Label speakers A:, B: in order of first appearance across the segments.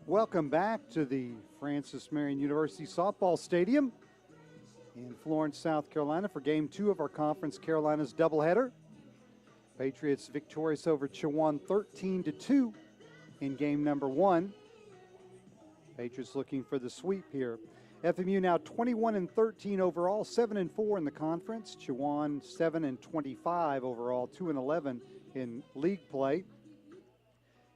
A: Welcome back to the Francis Marion University Softball Stadium in Florence, South Carolina for Game 2 of our Conference Carolinas doubleheader. Patriots victorious over Chowan 13-2 in game number 1. Patriots looking for the sweep here. FMU now 21-13 overall, 7-4 in the conference. Chowan 7-25 overall, 2-11 in league play.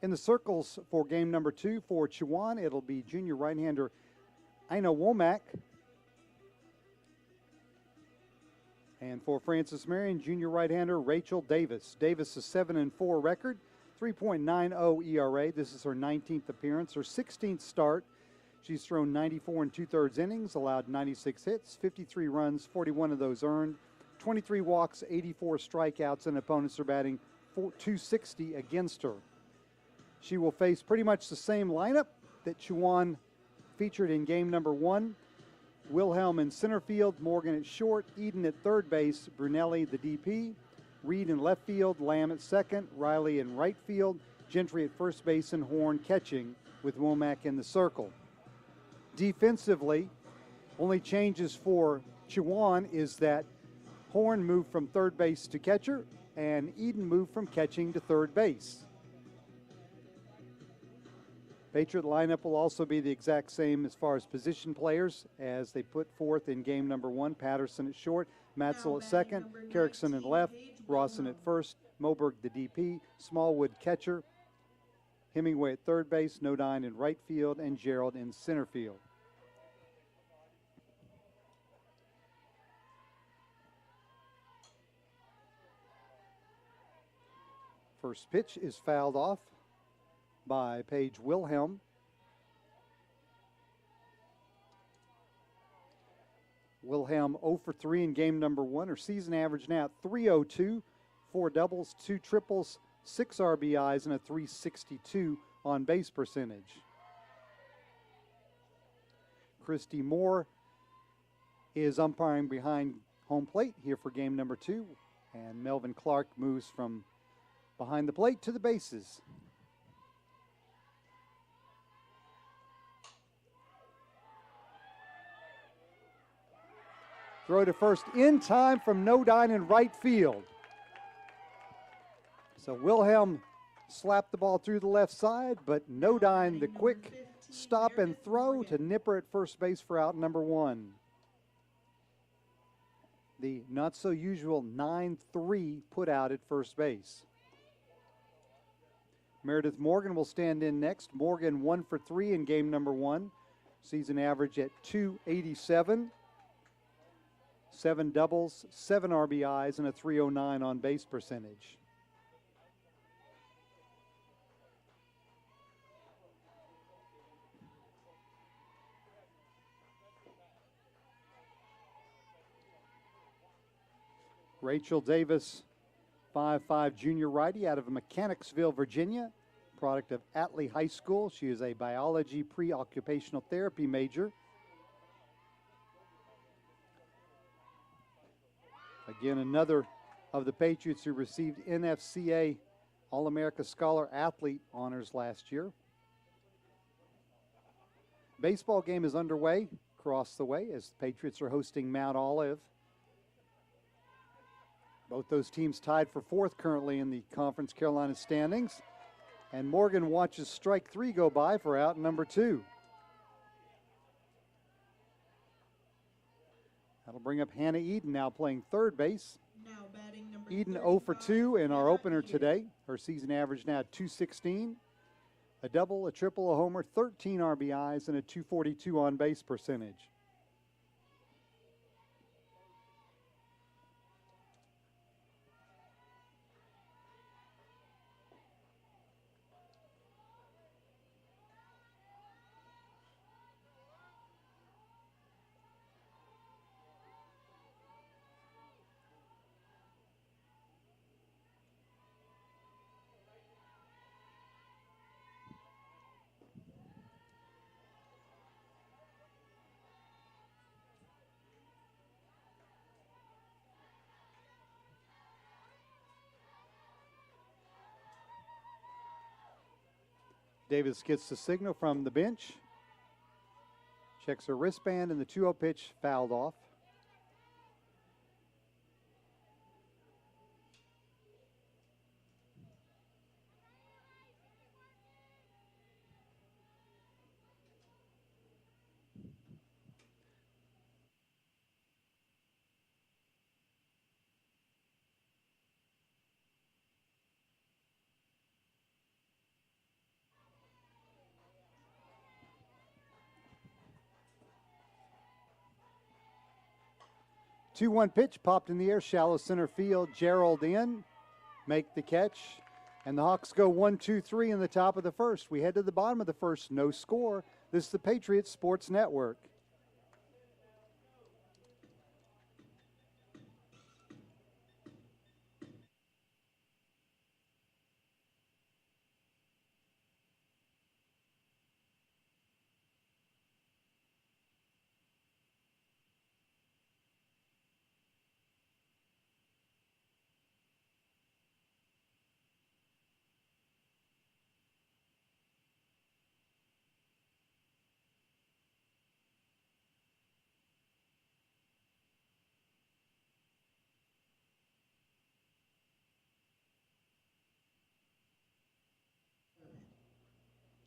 A: In the circles for game number 2 for Chowan, it'll be junior right-hander Ina Womack. And for Francis Marion, junior right-hander Rachel Davis. Davis a 7-4 record, 3.90 ERA. This is her 19th appearance, her 16th start. She's thrown 94 and 2/3 innings, allowed 96 hits, 53 runs, 41 of those earned, 23 walks, 84 strikeouts, and opponents are batting .260 against her. She will face pretty much the same lineup that Chowan featured in game number 1. Wilhelm in center field, Morgan at short, Eden at third base, Brunelli the DP, Reed in left field, Lamb at second, Riley in right field, Gentry at first base, and Horn catching with Womack in the circle. Defensively, only changes for Chowan is that Horn moved from third base to catcher and Eden moved from catching to third base. Patriot lineup will also be the exact same as far as position players as they put forth in game number 1. Patterson at short, Matzel at second, Carrickson at left, Rawson at first, Moberg the DP, Smallwood catcher, Hemingway at third base, Nodine in right field, and Gerald in center field. First pitch is fouled off by Paige Wilhelm. Wilhelm 0 for 3 in game number 1. Her season average now 302, 4 doubles, 2 triples, 6 RBIs, and a .362 on base percentage. Christy Moore is umpiring behind home plate here for game number 2, and Melvin Clark moves from behind the plate to the bases. Throw to first in time from Nodine in right field. So Wilhelm slapped the ball through the left side, but Nodine the quick stop and throw to nipper at first base for out number 1. The not so usual 9-3 put out at first base. Meredith Morgan will stand in next. Morgan 1 for 3 in game number 1. Season average at .287. 7 doubles, 7 RBIs, and a .309 on base percentage. Rachel Davis, 5'5" junior righty out of Mechanicsville, Virginia, product of Atlee High School. She is a biology pre-occupational therapy major. Again, another of the Patriots who received NFCA All-America Scholar Athlete honors last year. Baseball game is underway across the way as the Patriots are hosting Mount Olive. Both those teams tied for 4th currently in the Conference Carolina standings. And Morgan watches strike 3 go by for out number 2. That'll bring up Hannah Eden now playing third base.
B: Now batting number
A: Eden 0 for 2 in our opener
B: here.
A: today. Her season average now .216. A double, a triple, a homer, 13 RBIs, and a .242 on base percentage. Davis gets the signal from the bench. Checks her wristband, and the 2-0 pitch fouled off. Two-one pitch popped in the air, shallow center field. Gerald in, make the catch, and the Hawks go 1-2-3 in the top of the first. We head to the bottom of the first, no score. This is the Patriots Sports Network.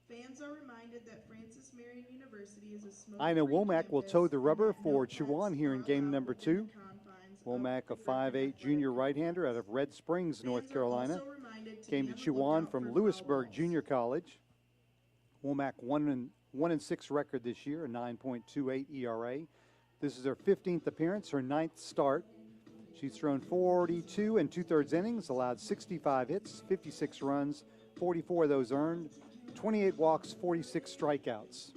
B: Fans are reminded that Francis Marion University is a smoke-free
A: Ina Womack will
B: campus
A: toe the rubber
B: and that
A: for
B: no pets
A: Chowan here in
B: are
A: game
B: allowed
A: number
B: within
A: 2.
B: the confines of
A: Womack,
B: the
A: a
B: Griffin
A: 5'8"
B: Athletic
A: junior
B: Complex.
A: right-hander out of Red Springs, North
B: Fans are
A: Carolina.
B: also reminded to
A: Came
B: be
A: to
B: on the
A: Chowan
B: lookout
A: from
B: for
A: Lewisburg
B: foul
A: Junior
B: balls.
A: College. Womack 1-6 record this year, a 9.28 ERA. This is her 15th appearance, her 9th start. She's thrown 42 2/3 innings, allowed 65 hits, 56 runs, 44 of those earned, 28 walks, 46 strikeouts.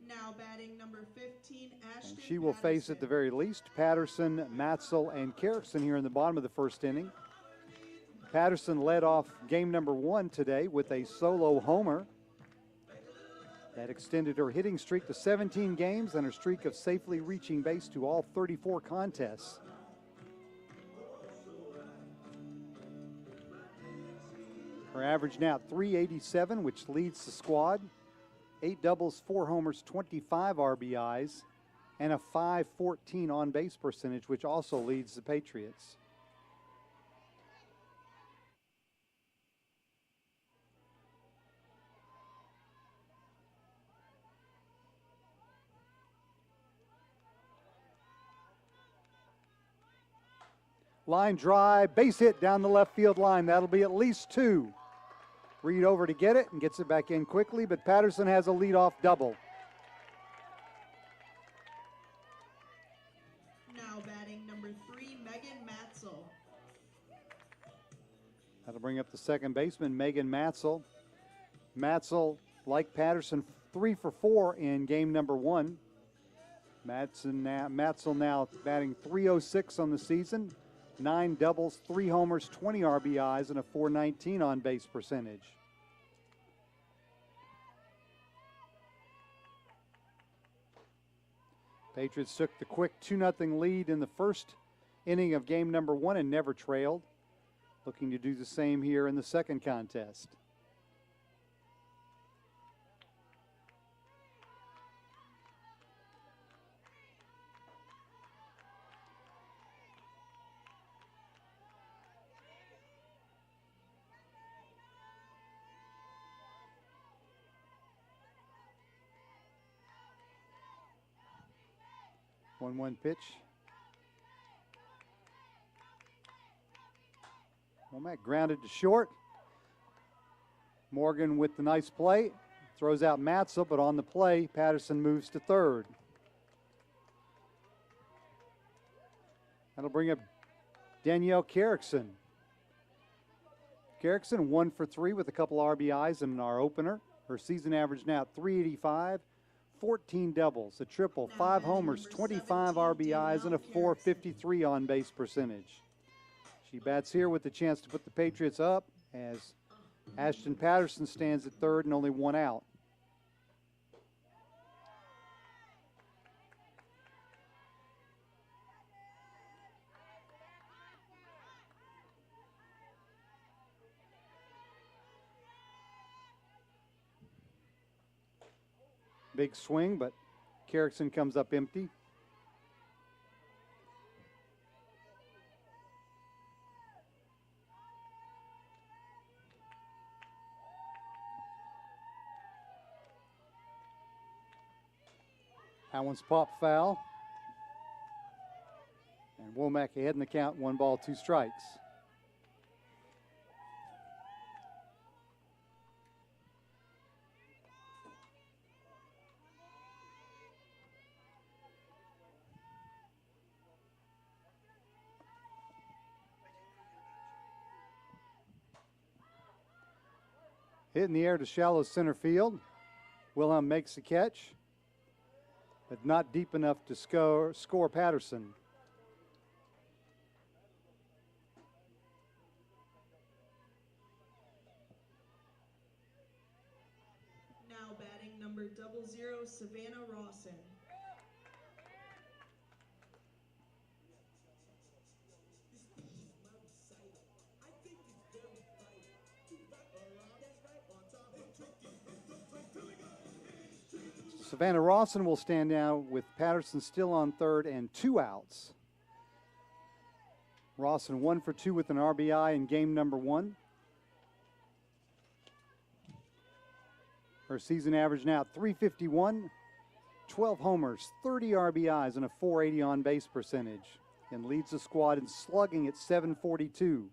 B: Now batting number 15, Ashton
A: And she will face at the
B: Patterson.
A: very least Patterson, Matzel, and Carrickson here in the bottom of the first inning. Patterson led off game number 1 today with a solo homer. That extended her hitting streak to 17 games and her streak of safely reaching base to all 34 contests. Her average now at .387, which leads the squad. 8 doubles, 4 homers, 25 RBIs, and a .514 on-base percentage, which also leads the Patriots. Line drive, base hit down the left field line. That'll be at least 2. Reed over to get it and gets it back in quickly, but Patterson has a leadoff double.
B: Now batting number 3, Megan Matzel.
A: That'll bring up the second baseman, Megan Matzel. Matzel, like Patterson, 3 for 4 in game number 1. Matzel now batting .306 on the season. 9 doubles, 3 homers, 20 RBIs, and a .419 on-base percentage. Patriots took the quick 2-0 lead in the first inning of game number 1 and never trailed. Looking to do the same here in the second contest. One pitch. Womack grounded to short. Morgan with the nice play. Throws out Matzel, but on the play, Patterson moves to third. That'll bring up Danielle Carrickson. Carrickson 1 for 3 with a couple RBIs in our opener. Her season average now at .385. 14 doubles, a triple, 5 homers, 25 RBIs, and a .453 on-base percentage. She bats here with the chance to put the Patriots up as Ashton Patterson stands at third and only 1 out. Big swing, but Carrickson comes up empty. That one's popped foul. And Womack ahead in the count, 1 ball, 2 strikes. Hit in the air to shallow center field. Wilhelm makes the catch, but not deep enough to score Patterson.
B: Now batting number 00, Savannah Rawson.
A: Savannah Rawson will stand now with Patterson still on third and 2 outs. Rawson 1 for 2 with an RBI in game number 1. Her season average now 351, 12 homers, 30 RBIs, and a 480 on base percentage, and leads the squad in slugging at 742.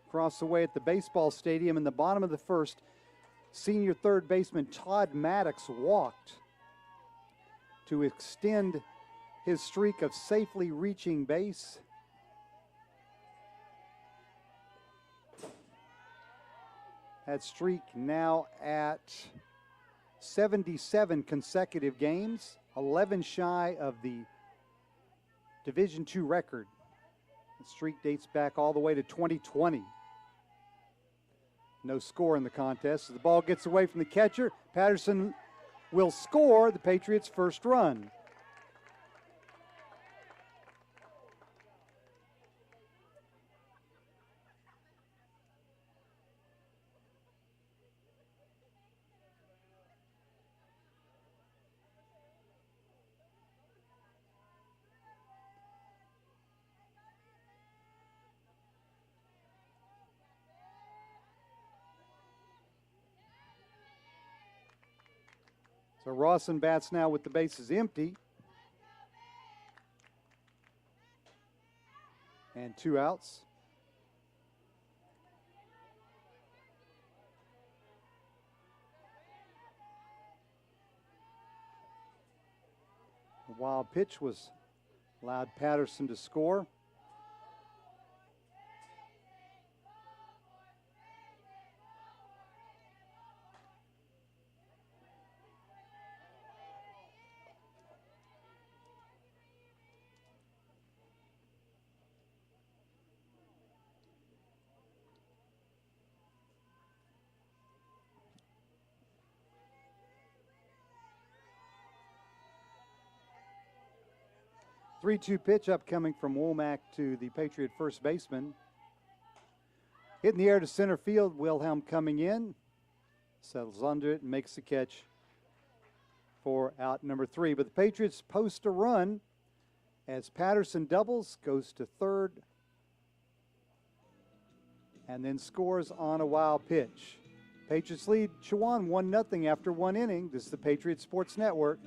A: Across the way at the baseball stadium in the bottom of the first, senior third baseman Todd Maddox walked to extend his streak of safely reaching base. That streak now at 77 consecutive games, 11 shy of the Division II record. The streak dates back all the way to 2020. No score in the contest. As the ball gets away from the catcher, Patterson will score the Patriots' first run. So Rawson bats now with the bases empty. And 2 outs. A wild pitch was allowed Patterson to score. Three-two pitch upcoming from Womack to the Patriot first baseman. Hit in the air to center field. Wilhelm coming in. Settles under it and makes the catch for out number 3. But the Patriots post a run as Patterson doubles, goes to third, and then scores on a wild pitch. Patriots lead Chowan 1-0 after 1 inning. This is the Patriot Sports Network.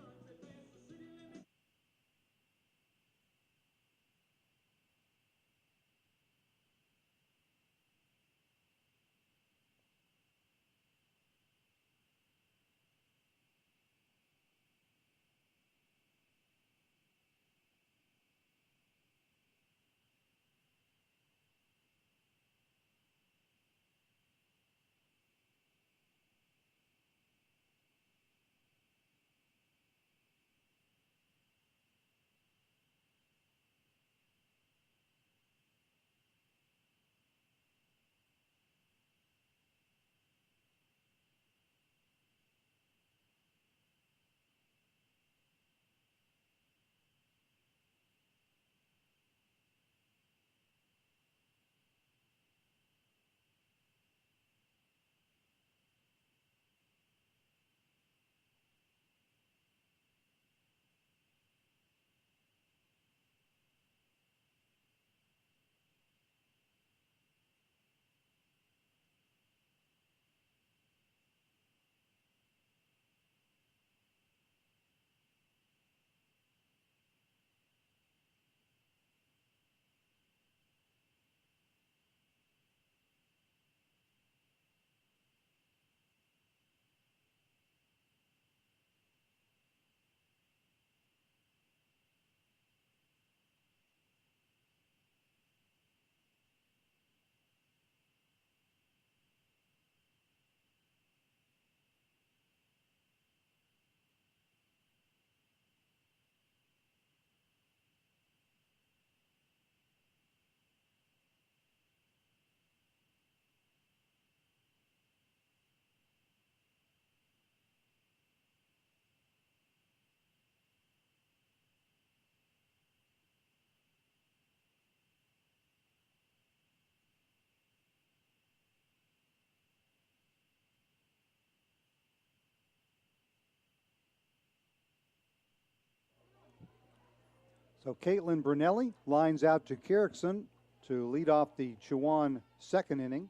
A: So Caitlin Brunelli lines out to Carrickson to lead off the Chowan second inning.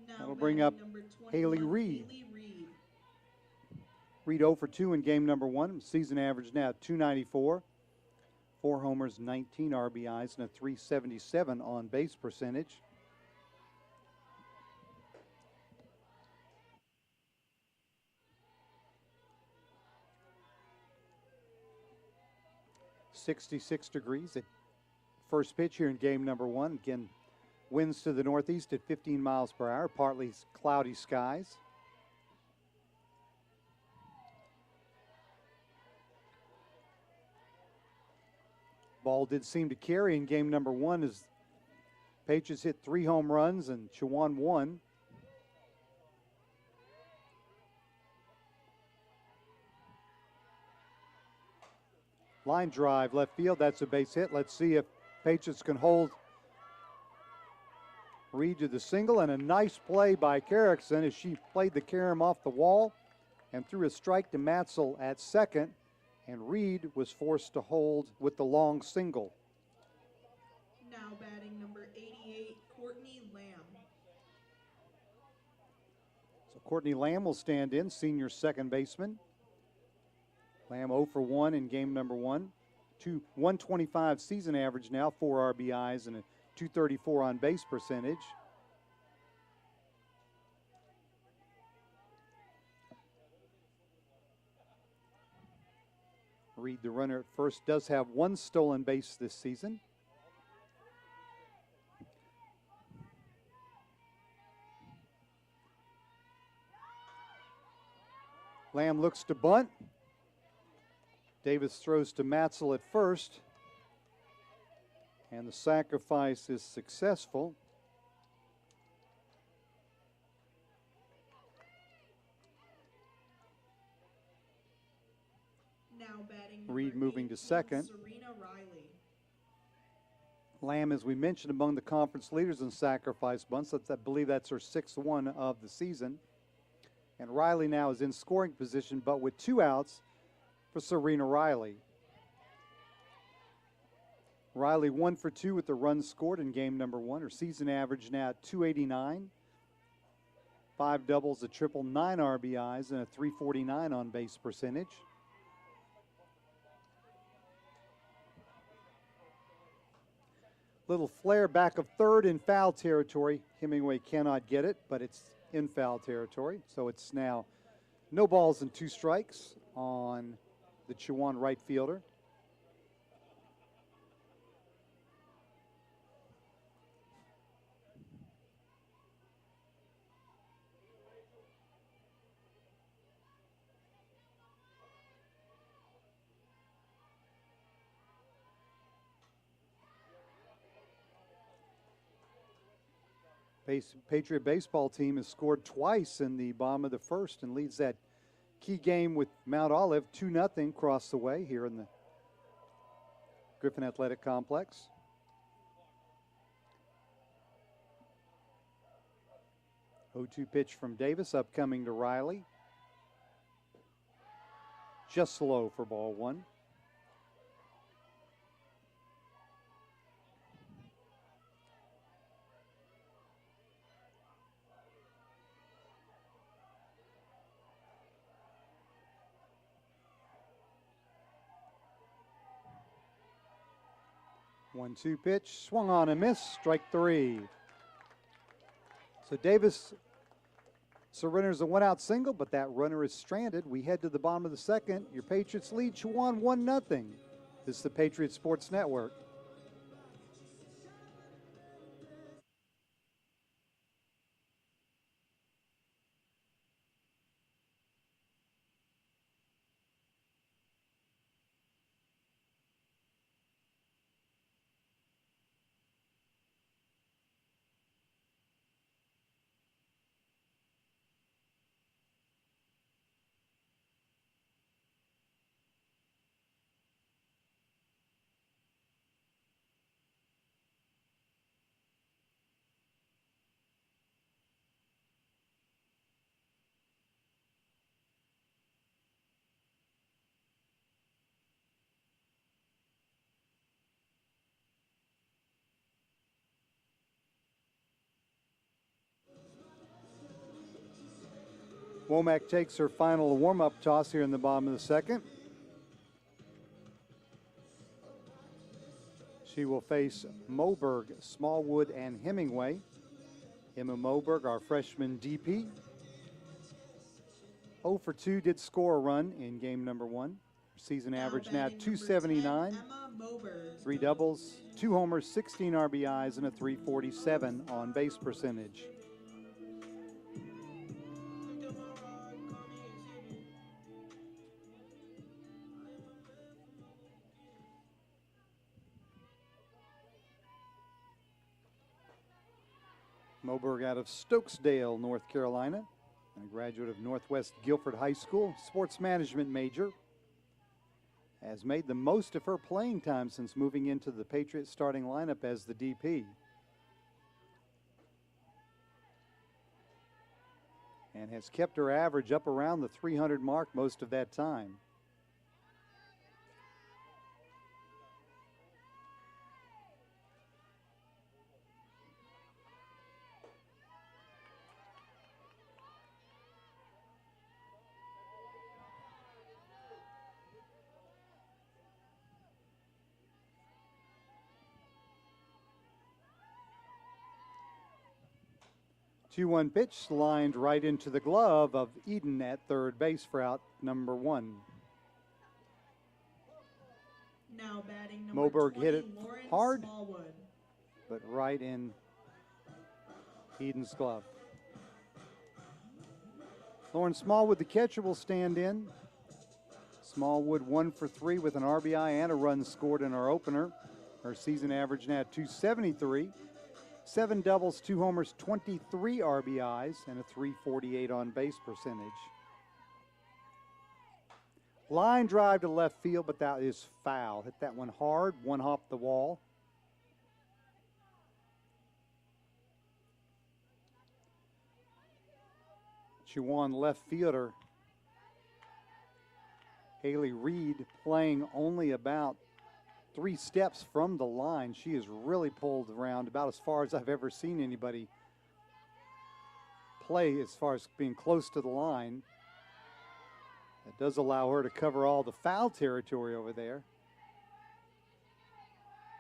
B: Now
A: That'll bring up
B: number 21,
A: Haley Reed.
B: Haley Reed.
A: Reed 0 for 2 in game number 1. Season average now 294. 4 homers, 19 RBIs, and a 377 on base percentage. .66 degrees at first pitch here in game number 1. Again, winds to the northeast at 15 miles per hour, partly cloudy skies. Ball did seem to carry in game number 1 as Patriots hit 3 home runs and Chowan 1. Line drive, left field, that's a base hit. Let's see if Patriots can hold Reed to the single, and a nice play by Carrickson as she played the carom off the wall and threw a strike to Matzel at second, and Reed was forced to hold with the long single.
B: Now batting number 88, Courtney Lamb.
A: So Courtney Lamb will stand in, senior second baseman. Lamb 0 for 1 in game number 1. 125 season average now, 4 RBIs and a 234 on base percentage. Reed, the runner at first, does have 1 stolen base this season. Lamb looks to bunt. Davis throws to Matzel at first, and the sacrifice is successful.
B: Now batting
A: Reed moving to
B: 18,
A: second.
B: Serena Riley.
A: Lamb, as we mentioned, among the conference leaders in sacrifice bunts. I believe that's her 6th one of the season. And Riley now is in scoring position, but with 2 outs for Serena Riley. Riley 1 for 2 with the runs scored in game number 1. Her season average now at 289. 5 doubles, a triple, 9 RBIs, and a 349 on base percentage. Little flare back of third in foul territory. Hemingway cannot get it, but it's in foul territory. So it's now no balls and 2 strikes on the Chowan right fielder. Patriot baseball team has scored twice in the bottom of the first and leads that key game with Mount Olive 2-0 across the way here in the Griffin Athletic Complex. O2 pitch from Davis, upcoming to Riley. Just low for ball 1. One-two pitch, swung on and missed, strike 3. So Davis surrenders a 1-out single, but that runner is stranded. We head to the bottom of the second. Your Patriots lead Chowan 1-0. This is the Patriot Sports Network. Womack takes her final warm-up toss here in the bottom of the second. She will face Moberg, Smallwood, and Hemingway. Emma Moberg, our freshman DP. 0 for 2, did score a run in game number 1. Her season average now 279.
B: 10, Emma Moberg.
A: 3 doubles, 2 homers, 16 RBIs, and a 347 on base percentage. Moberg out of Stokesdale, North Carolina, and a graduate of Northwest Guilford High School, sports management major. Has made the most of her playing time since moving into the Patriots starting lineup as the DP. And has kept her average up around the 300 mark most of that time. Two-one pitch lined right into the glove of Eden at third base for out number 1.
B: Now batting number
A: Moberg
B: 20,
A: hit it
B: Florence
A: hard,
B: Smallwood.
A: but right in Eden's glove. Florence Smallwood, the catcher, will stand in. Smallwood 1 for 3 with an RBI and a run scored in our opener. Her season average now 273. 7 doubles, 2 homers, 23 RBIs, and a 348 on base percentage. Line drive to left field, but that is foul. Hit that one hard, one hop the wall. Chowan left fielder Haley Reed playing only about 3 steps from the line. She is really pulled around about as far as I've ever seen anybody play as far as being close to the line. That does allow her to cover all the foul territory over there.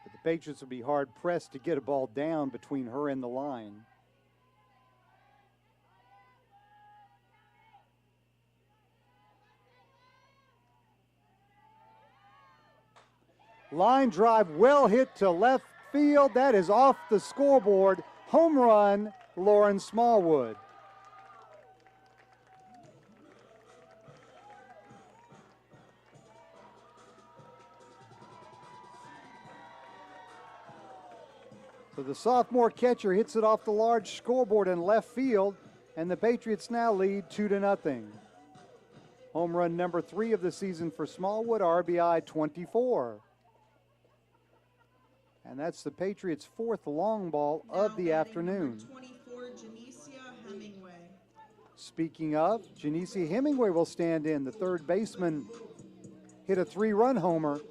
A: But the Patriots will be hard pressed to get a ball down between her and the line. Line drive well hit to left field. That is off the scoreboard. Home run, Lauren Smallwood. So the sophomore catcher hits it off the large scoreboard in left field, and the Patriots now lead 2-0. Home run number 3 of the season for Smallwood, RBI 24. And that's the Patriots' 4th long ball of the afternoon.
B: Number 24, Janicia Hemingway.
A: Speaking of, Janicia Hemingway will stand in. The third baseman hit a 3-run homer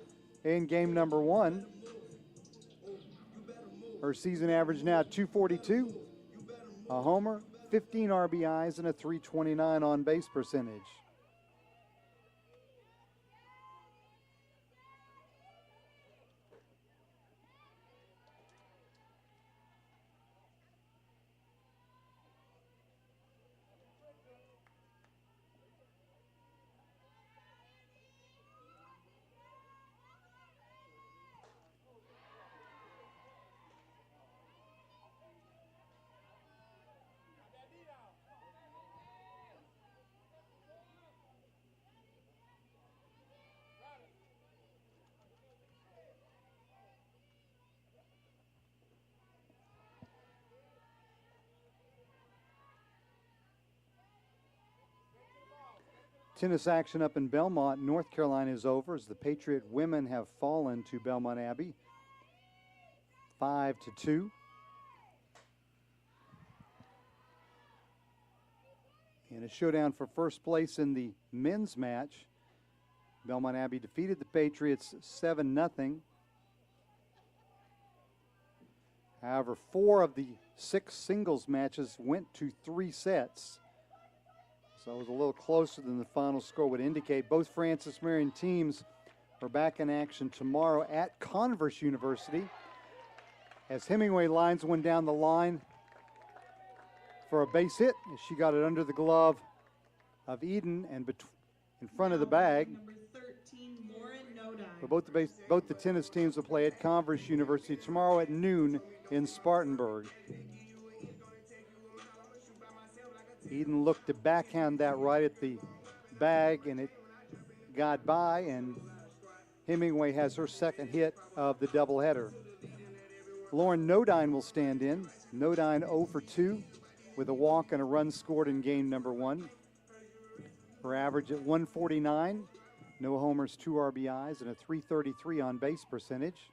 A: in game number 1. Her season average now 242, a homer, 15 RBIs, and a 329 on base percentage. Tennis action up in Belmont, North Carolina is over as the Patriot women have fallen to Belmont Abbey 5-2. In a showdown for first place in the men's match, Belmont Abbey defeated the Patriots 7-0. However, 4 of the 6 singles matches went to 3 sets. So it was a little closer than the final score would indicate. Both Francis Marion teams are back in action tomorrow at Converse University as Hemingway lines one down the line for a base hit. She got it under the glove of Eden and in front of the bag.
B: Number 13, Lauren Nodine.
A: But both the tennis teams will play at Converse University tomorrow at noon in Spartanburg. Eden looked to backhand that right at the bag, and it got by, and Hemingway has her second hit of the doubleheader. Lauren Nodine will stand in. Nodine 0 for 2 with a walk and a run scored in game number 1. Her average at 149, no homers, 2 RBIs, and a 333 on base percentage.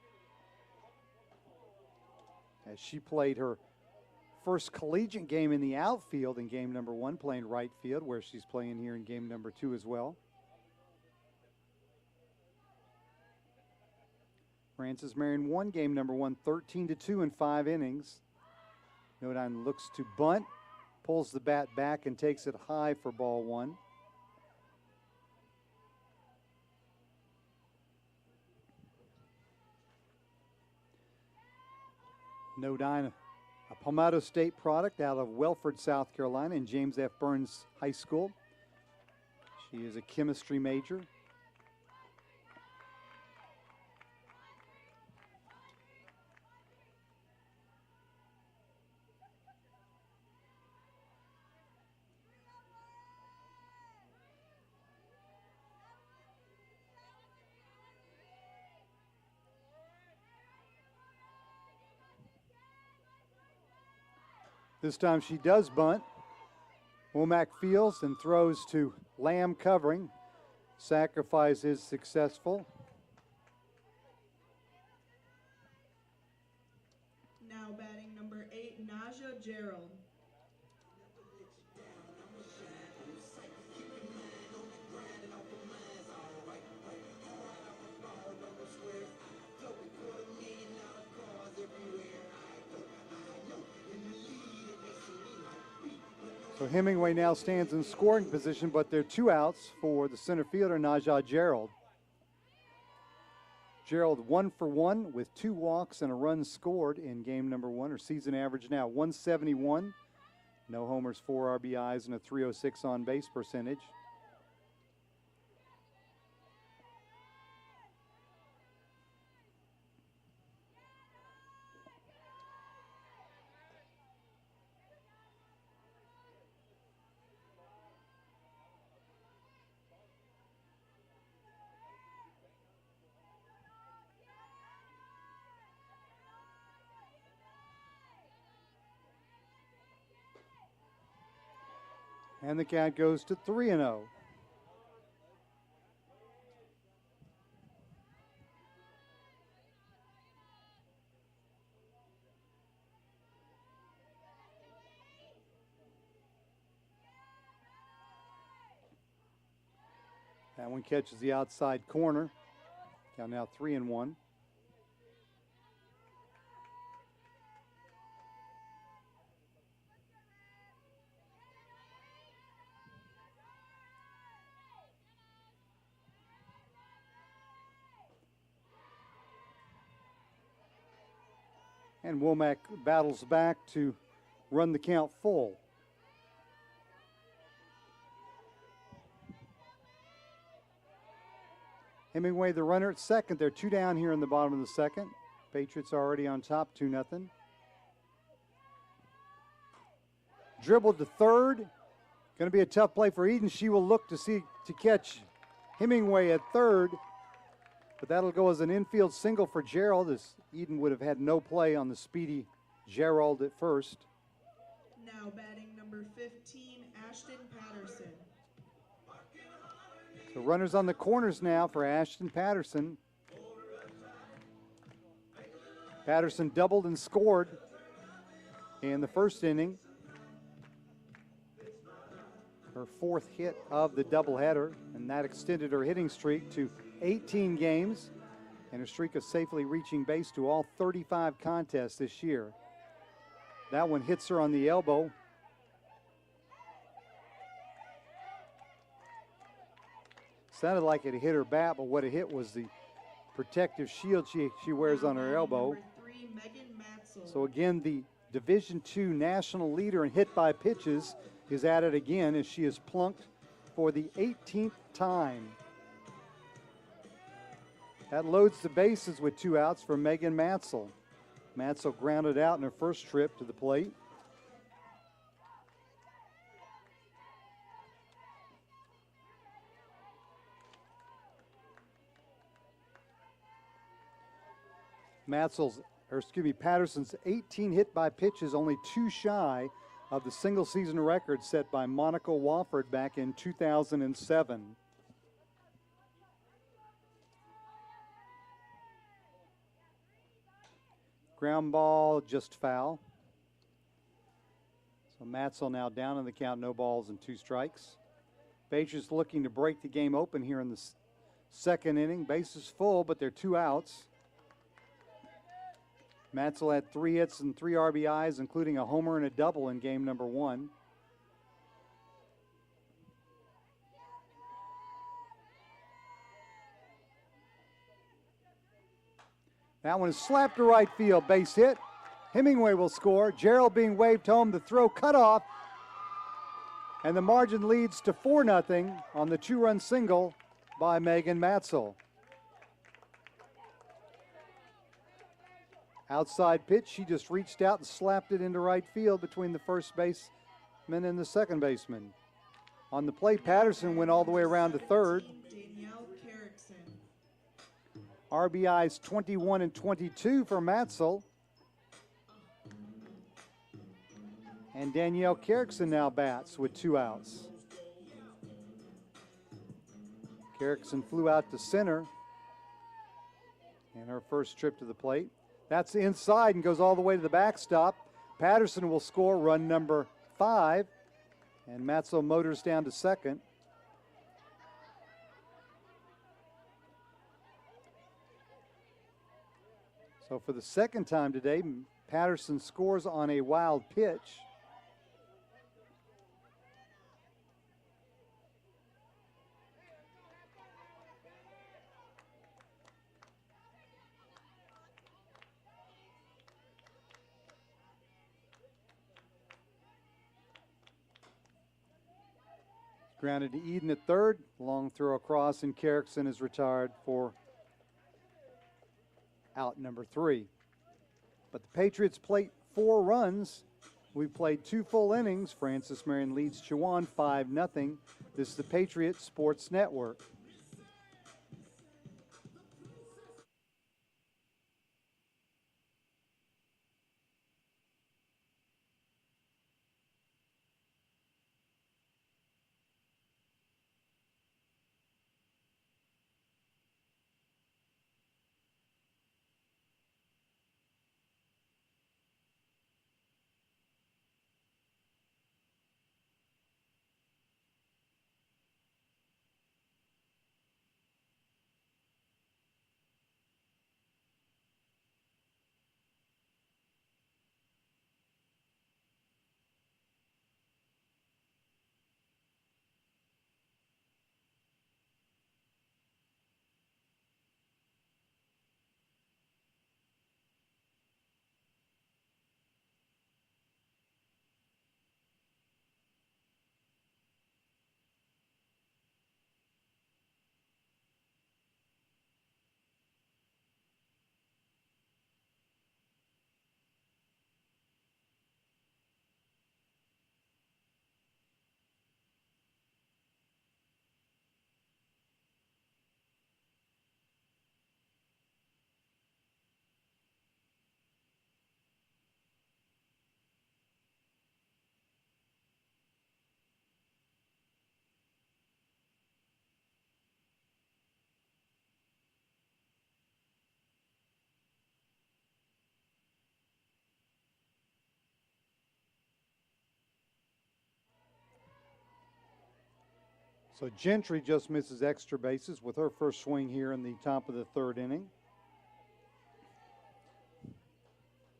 A: As she played her first collegiate game in the outfield in game number 1, playing right field, where she's playing here in game number 2 as well. Francis Marion won game number 1, 13-2 in 5 innings. Nodine looks to bunt, pulls the bat back and takes it high for ball 1. Nodine, a Palmetto State product out of Welford, South Carolina, and James F. Burns High School. She is a chemistry major. This time she does bunt. Womack fields and throws to Lamb covering. Sacrifice is successful.
B: Now batting number 8, Naja Gerald.
A: So Hemingway now stands in scoring position, but there are 2 outs for the center fielder, Naja Gerald. Gerald 1 for 1 with 2 walks and a run scored in game number 1. Her season average now 171. No homers, 4 RBIs, and a 306 on base percentage. And the count goes to 3-0. That one catches the outside corner. Count now 3-1. And Womack battles back to run the count full. Hemingway, the runner at second. They're 2 down here in the bottom of the second. Patriots already on top, 2-0. Dribbled to third. Going to be a tough play for Eden. She will look to catch Hemingway at third. But that'll go as an infield single for Gerald, as Eden would have had no play on the speedy Gerald at first.
B: Now batting number 15, Ashton Patterson.
A: So runners on the corners now for Ashton Patterson. Patterson doubled and scored in the first inning. Her 4th hit of the doubleheader, and that extended her hitting streak to 18 games and a streak of safely reaching base to all 35 contests this year. That one hits her on the elbow. Sounded like it hit her bat, but what it hit was the protective shield she wears on her elbow.
B: Number 3, Megan Matzel.
A: So again, the Division II national leader in hit by pitches is at it again as she is plunked for the 18th time. That loads the bases with 2 outs for Megan Matzel. Matzel grounded out in her first trip to the plate. Patterson's 18 hit by pitches, only 2 shy of the single season record set by Monica Wofford back in 2007. Ground ball, just foul. So Matzel now down in the count, no balls and 2 strikes. Patriots looking to break the game open here in the second inning. Bases full, but they're 2 outs. Matzel had 3 hits and 3 RBIs, including a homer and a double in game number 1. That one is slapped to right field, base hit. Hemingway will score. Gerald being waved home, the throw cut off. And the margin leads to 4-0 on the 2-run single by Megan Matzel. Outside pitch, she just reached out and slapped it into right field between the first baseman and the second baseman. On the plate, Patterson went all the way around to third.
B: Danielle Carrickson.
A: RBIs 21 and 22 for Matzel. And Danielle Carrickson now bats with 2 outs. Carrickson flew out to center in her first trip to the plate. That's inside and goes all the way to the backstop. Patterson will score run number 5, and Matzel motors down to second. So for the second time today, Patterson scores on a wild pitch. Grounded to Eden at third. Long throw across, and Carrickson is retired for out number 3. But the Patriots plate 4 runs. We played 2 full innings. Francis Marion leads Chowan 5-0. This is the Patriots Sports Network. So Gentry just misses extra bases with her first swing here in the top of the 3rd inning.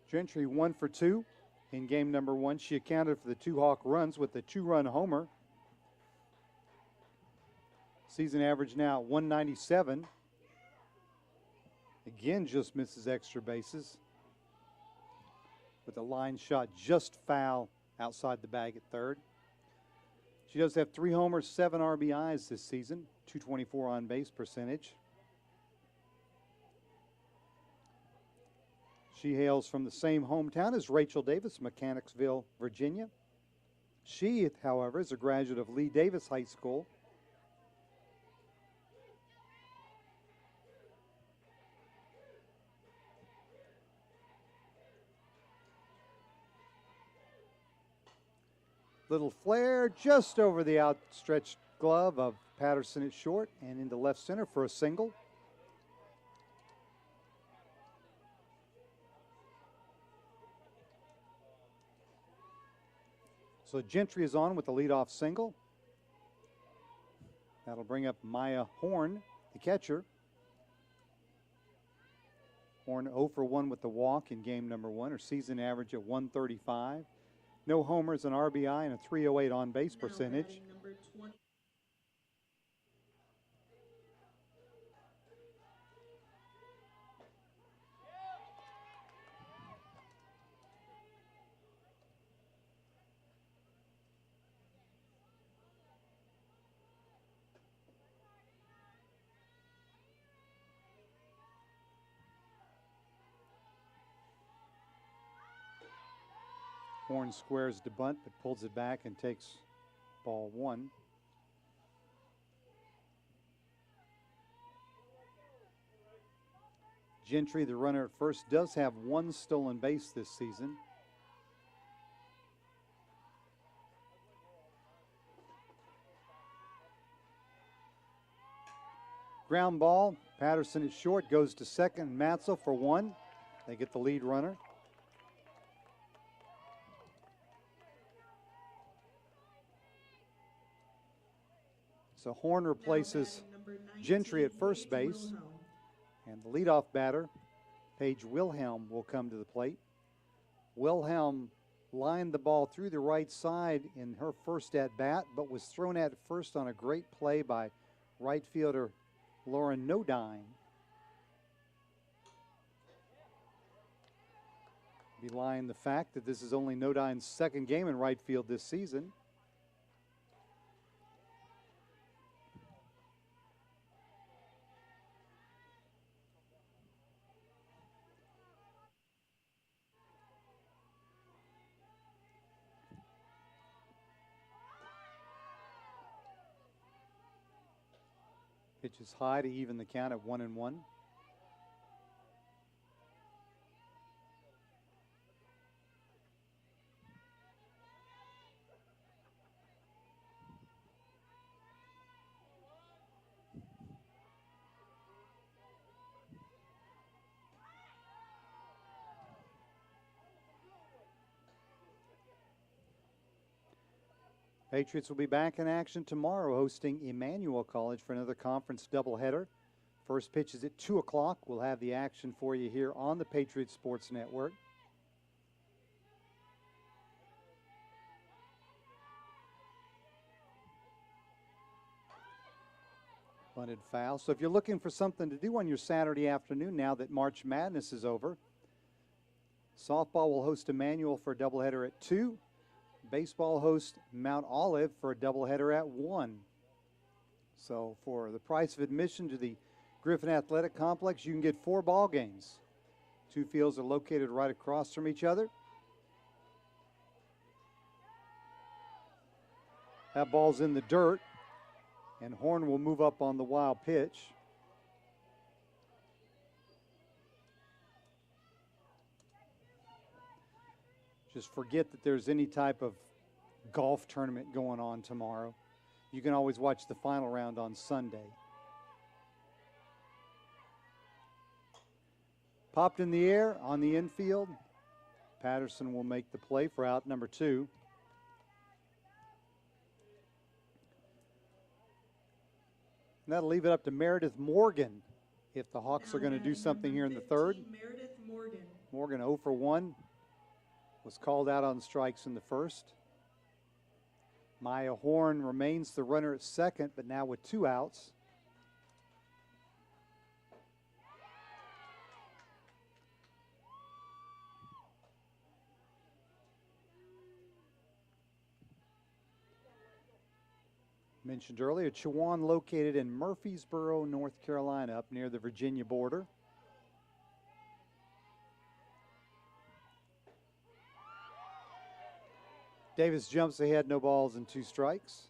A: Gentry 1 for 2 in game number 1. She accounted for the 2 Hawk runs with a 2-run homer. Season average now 197. Again, just misses extra bases. With a line shot just foul outside the bag at third. She does have 3 homers, 7 RBIs this season, .224 on base percentage. She hails from the same hometown as Rachel Davis, Mechanicsville, Virginia. She, however, is a graduate of Lee Davis High School. Little flare just over the outstretched glove of Patterson at short and into left center for a single. So Gentry is on with the leadoff single. That'll bring up Maya Horn, the catcher. Horn 0 for 1 with the walk in game number 1. Her season average at 135. No homers, an RBI, and a .308 on base percentage.
B: Number 20.
A: Horn squares the bunt, but pulls it back and takes ball 1. Gentry, the runner at first, does have 1 stolen base this season. Ground ball, Patterson at short, goes to second, Matzel for 1. They get the lead runner. So Horn replaces Gentry at first base. And the leadoff batter, Paige Wilhelm, will come to the plate. Wilhelm lined the ball through the right side in her first at-bat, but was thrown at first on a great play by right fielder Lauren Nodine. Belying the fact that this is only Nodine's second game in right field this season. Pitch is high to even the count at 1-1. Patriots will be back in action tomorrow, hosting Emmanuel College for another conference doubleheader. First pitch is at 2 o'clock. We'll have the action for you here on the Patriots Sports Network. Bunted foul. So if you're looking for something to do on your Saturday afternoon now that March Madness is over, softball will host Emmanuel for a doubleheader at 2. Baseball hosts Mount Olive for a doubleheader at 1. So for the price of admission to the Griffin Athletic Complex, you can get 4 ball games. 2 fields are located right across from each other. That ball's in the dirt, and Horn will move up on the wild pitch. Just forget that there's any type of golf tournament going on tomorrow. You can always watch the final round on Sunday. Popped in the air on the infield. Patterson will make the play for out number 2. And that'll leave it up to Meredith Morgan if the Hawks are going to do something here in the third.
B: Meredith Morgan.
A: Morgan 0 for 1. Was called out on strikes in the first. Maya Horn remains the runner at second, but now with 2 outs. Mentioned earlier, Chowan located in Murfreesboro, North Carolina, up near the Virginia border. Davis jumps ahead, no balls and 2 strikes.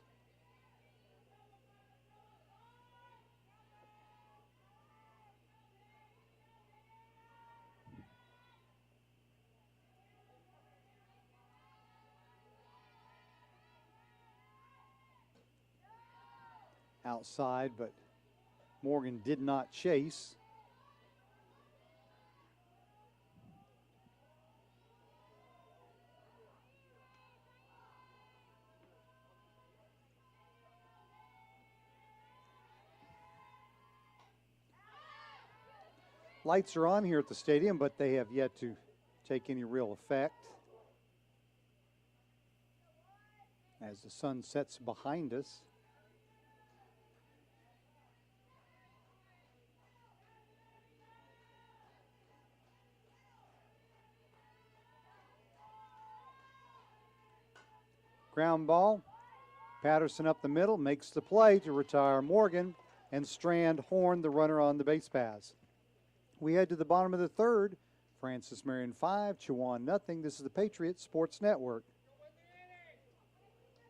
A: Outside, but Morgan did not chase. Lights are on here at the stadium, but they have yet to take any real effect as the sun sets behind us. Ground ball. Patterson up the middle, makes the play to retire Morgan and strand Horn, the runner on the base paths. We head to the bottom of the third. Francis Marion 5, Chowan nothing. This is the Patriots Sports Network.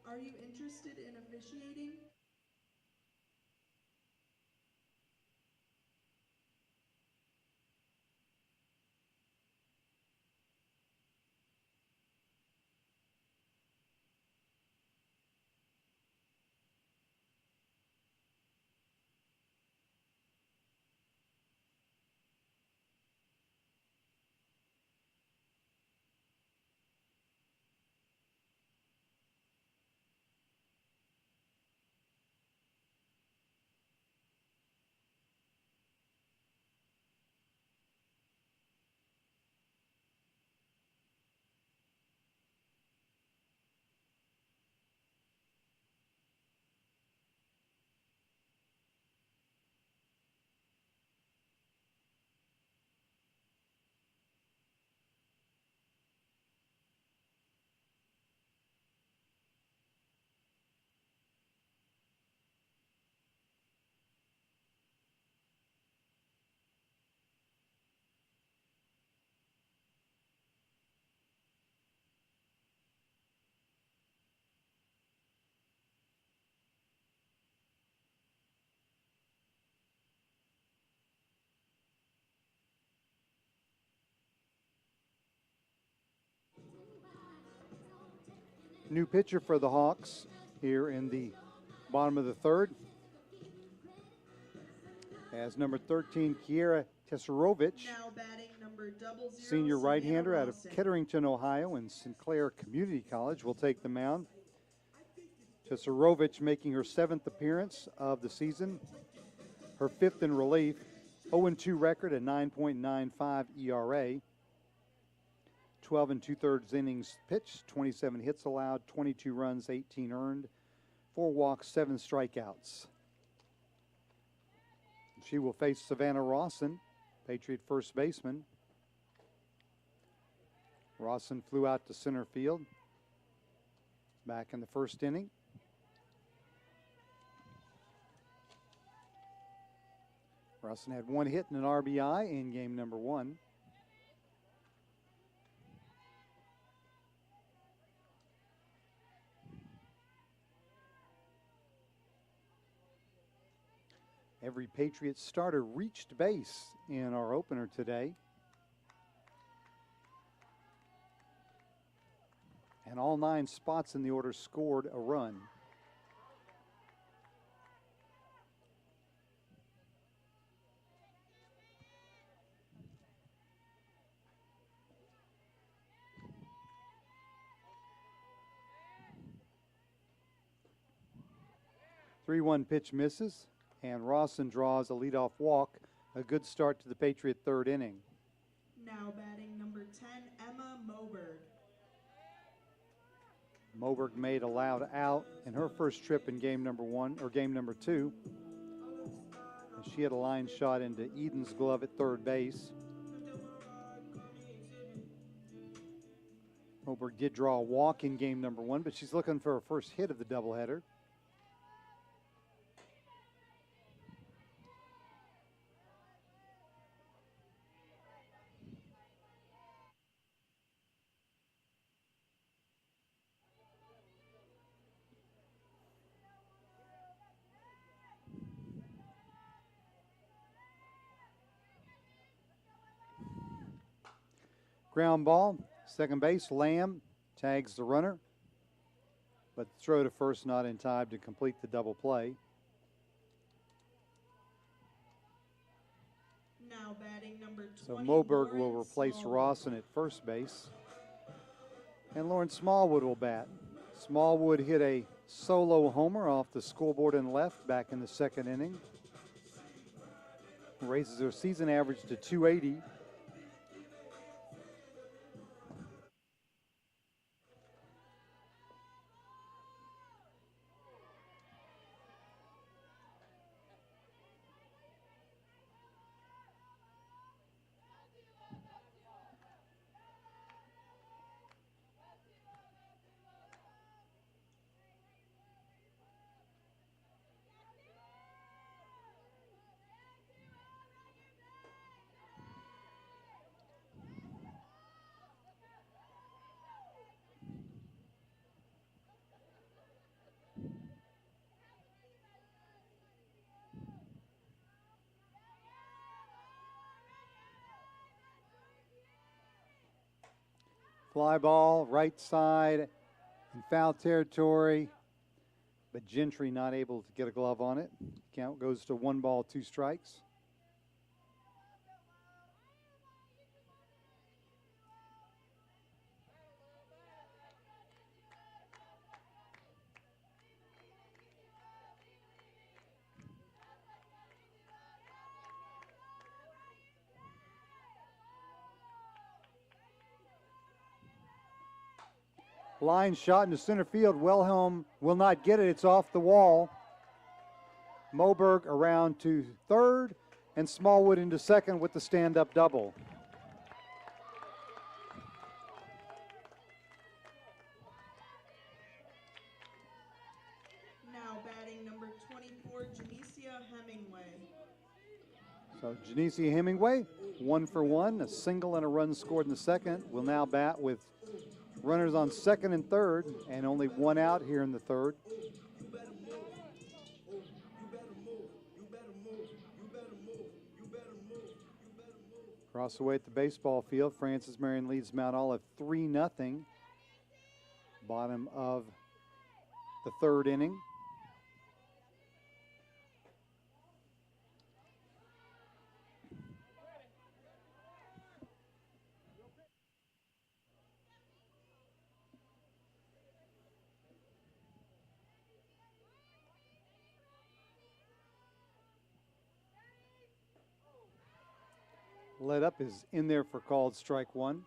B: Are you interested in officiating?
A: New pitcher for the Hawks here in the bottom of the third. As number 13, Kiera Tesarovich,
B: Now batting number 00,
A: senior right-hander out of
B: Savannah
A: Ketterington, Ohio, and Sinclair Community College, will take the mound. Tesarovich making her 7th appearance of the season, her 5th in relief, 0-2 record, a 9.95 ERA. 12 2/3 innings pitched, 27 hits allowed, 22 runs, 18 earned, 4 walks, 7 strikeouts. She will face Savannah Rawson, Patriot first baseman. Rawson flew out to center field back in the first inning. Rawson had 1 hit and an RBI in game number 1. Every Patriots starter reached base in our opener today. And all 9 spots in the order scored a run. The 3-1 pitch misses, and Rawson draws a leadoff walk. A good start to the Patriot third inning.
B: Now batting number 10, Emma Moberg.
A: Moberg made a loud out in her first trip in game number 1, or game number 2. And she had a line shot into Eden's glove at third base. Moberg did draw a walk in game number 1, but she's looking for her first hit of the doubleheader. Ground ball, second base, Lamb tags the runner, but the throw to first not in time to complete the double play.
B: Now batting number 20.
A: So Moberg will
B: Lawrence
A: replace
B: Smallwood.
A: Rawson at first base. And Lawrence Smallwood will bat. Smallwood hit a solo homer off the scoreboard and left back in the second inning. Raises her season average to 280. Fly ball, right side, in foul territory, but Gentry not able to get a glove on it. Count goes to 1 ball, 2 strikes. Line shot into center field. Wilhelm will not get it. It's off the wall. Moberg around to third, and Smallwood into second with the stand-up double.
B: Now batting number 24, Janicia Hemingway.
A: So Janicia Hemingway, 1 for 1, a single and a run scored in the second, will now bat with runners on second and third, and only 1 out here in the third. Across the way at the baseball field, Francis Marion leads Mount Olive 3-0. Bottom of the third inning. Let up is in there for called strike 1.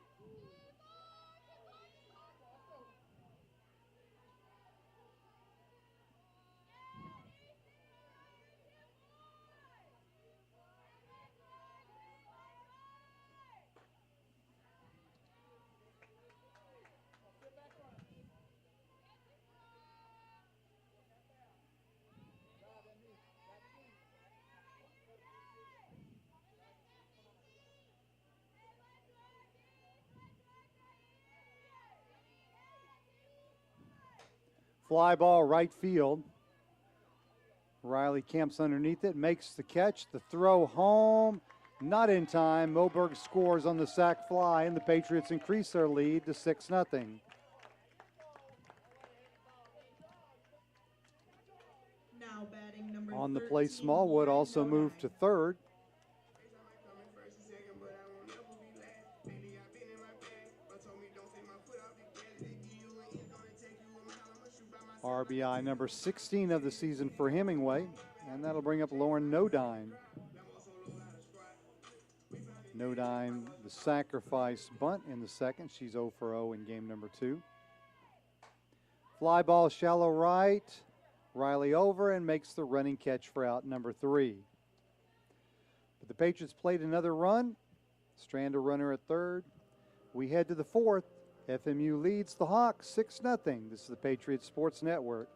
A: Fly ball right field. Riley camps underneath it, makes the catch, the throw home, not in time. Moberg scores on the sac fly, and the Patriots increase their lead to 6-0.
B: Now batting number
A: On the
B: 13,
A: play, Smallwood
B: Lauren
A: also moved to
B: Nodine.
A: third. RBI number 16 of the season for Hemingway, and that'll bring up Lauren Nodine. Nodine, the sacrifice bunt in the second. She's 0 for 0 in game number 2. Fly ball shallow right. Riley over and makes the running catch for out number 3. But the Patriots played another run. Strand a runner at third. We head to the 4th. FMU leads the Hawks 6-0. This is the Patriots Sports Network.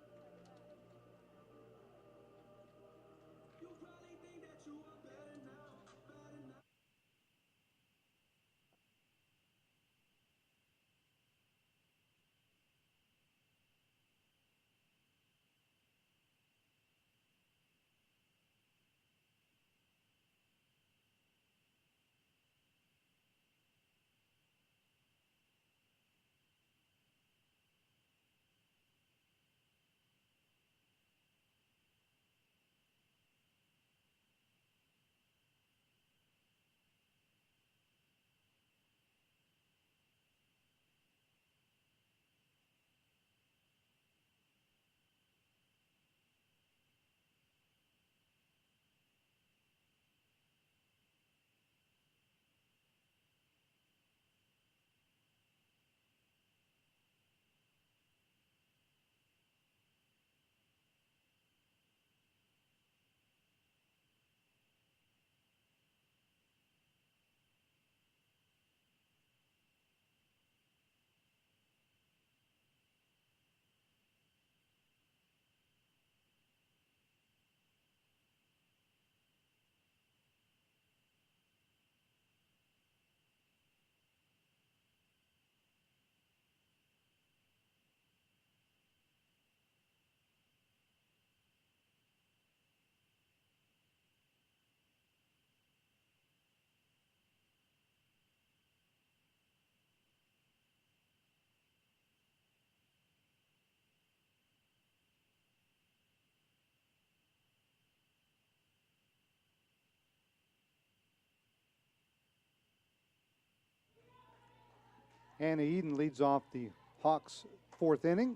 A: Hannah Eden leads off the Hawks' 4th inning.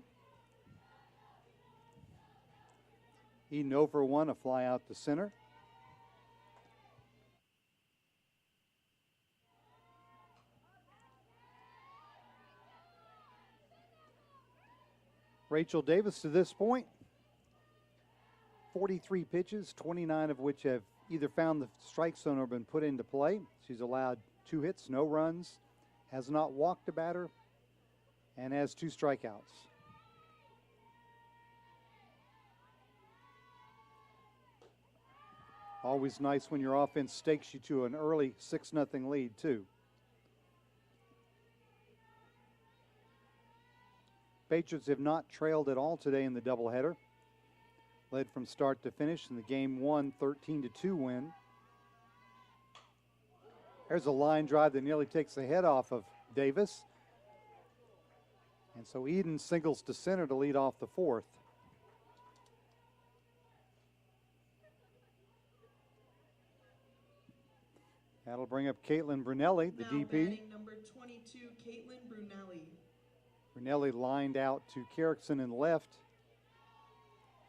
A: Eden 0 for 1, a fly out to center. Rachel Davis to this point, 43 pitches, 29 of which have either found the strike zone or been put into play. She's allowed 2 hits, no runs, has not walked a batter, and has 2 strikeouts. Always nice when your offense stakes you to an early 6-0 lead, too. Patriots have not trailed at all today in the doubleheader. Led from start to finish in the game 1 13-2 win. There's a line drive that nearly takes the head off of Davis. And so Eden singles to center to lead off the 4th. That'll bring up Caitlin Brunelli, the
B: Now
A: DP.
B: batting number 22, Caitlin Brunelli.
A: Brunelli lined out to Carrickson in left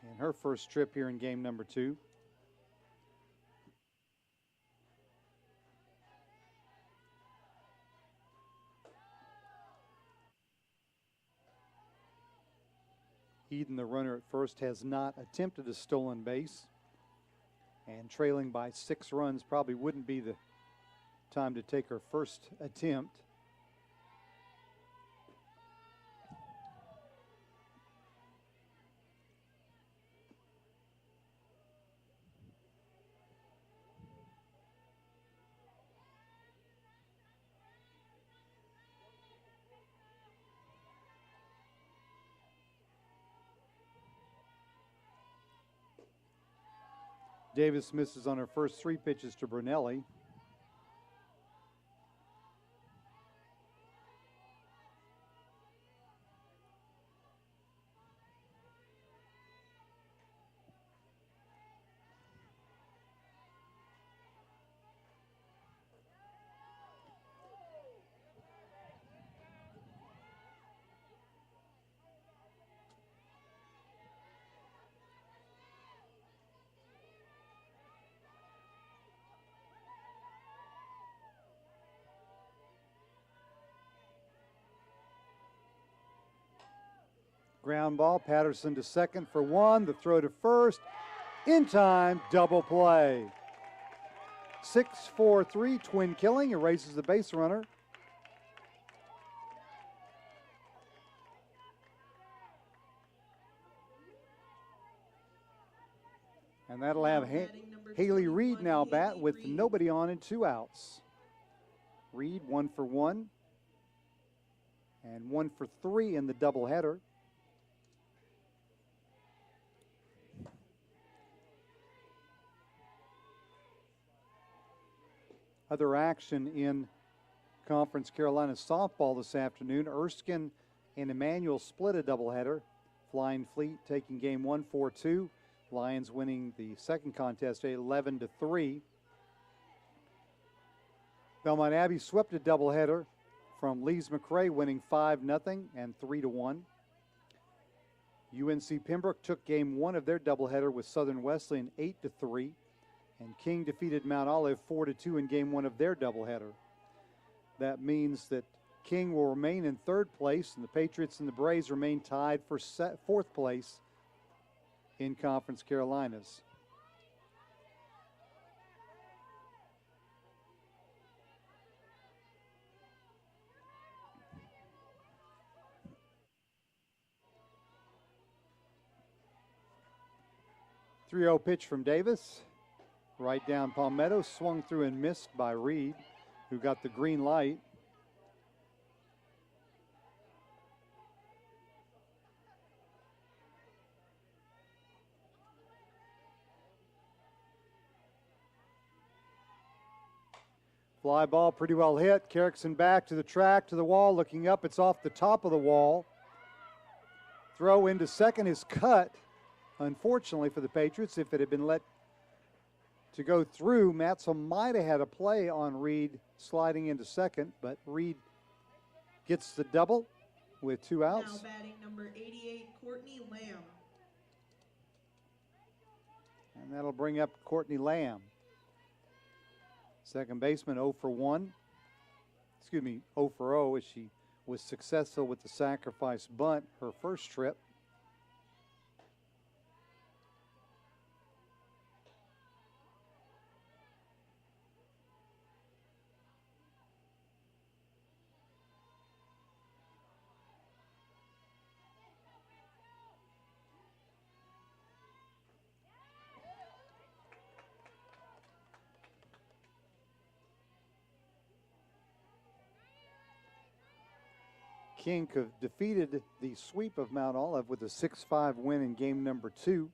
A: in her first trip here in game number 2. Eden, the runner at first, has not attempted a stolen base. And trailing by 6 runs probably wouldn't be the time to take her first attempt. Davis misses on her first 3 pitches to Brunelli. Ground ball, Patterson to second for one. The throw to first. In time, double play. 6-4-3, twin killing, erases the base runner. And that'll have Haley Reed now bat with nobody on and 2 outs. Reed 1 for 1 and 1 for 3 in the doubleheader. Other action in Conference Carolina softball this afternoon. Erskine and Emmanuel split a doubleheader. Flying Fleet taking game 1 4-2. Lions winning the second contest 11-3. Belmont Abbey swept a doubleheader from Lees McRae, winning 5-0 and 3-1. UNC Pembroke took game 1 of their doubleheader with Southern Wesleyan 8-3. And King defeated Mount Olive 4-2 in game 1 of their doubleheader. That means that King will remain in 3rd place, and the Patriots and the Braves remain tied for 4th place in Conference Carolinas. The 3-0 pitch from Davis. Right down Palmetto, swung through and missed by Reed, who got the green light. Fly ball, pretty well hit. Carrickson back to the track, to the wall, looking up. It's off the top of the wall. Throw into second is cut, unfortunately for the Patriots. If it had been let to go through, Matzel might have had a play on Reed sliding into second, but Reed gets the double with 2 outs.
B: Now batting number 88, Courtney Lamb.
A: And that'll bring up Courtney Lamb. Second baseman 0 for 1. Excuse me, 0 for 0 as she was successful with the sacrifice bunt her first trip. King defeated the sweep of Mount Olive with a 6-5 win in game number 2.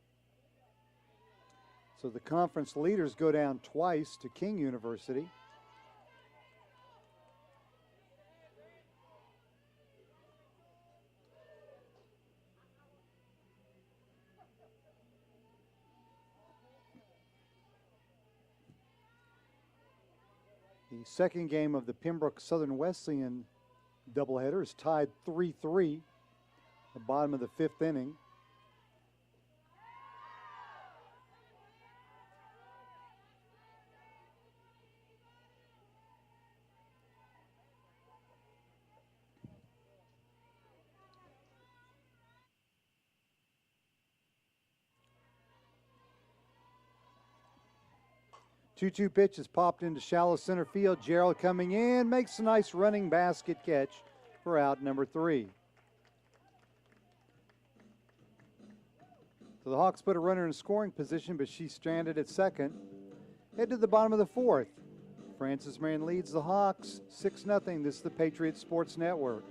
A: So the conference leaders go down twice to King University. The second game of the Pembroke Southern Wesleyan doubleheader is tied 3-3, the bottom of the 5th inning. Two-two pitch is popped into shallow center field. Gerald coming in, makes a nice running basket catch for out number 3. So the Hawks put a runner in scoring position, but she's stranded at second. Head to the bottom of the 4th. Francis Marion leads the Hawks 6-0. This is the Patriots Sports Network.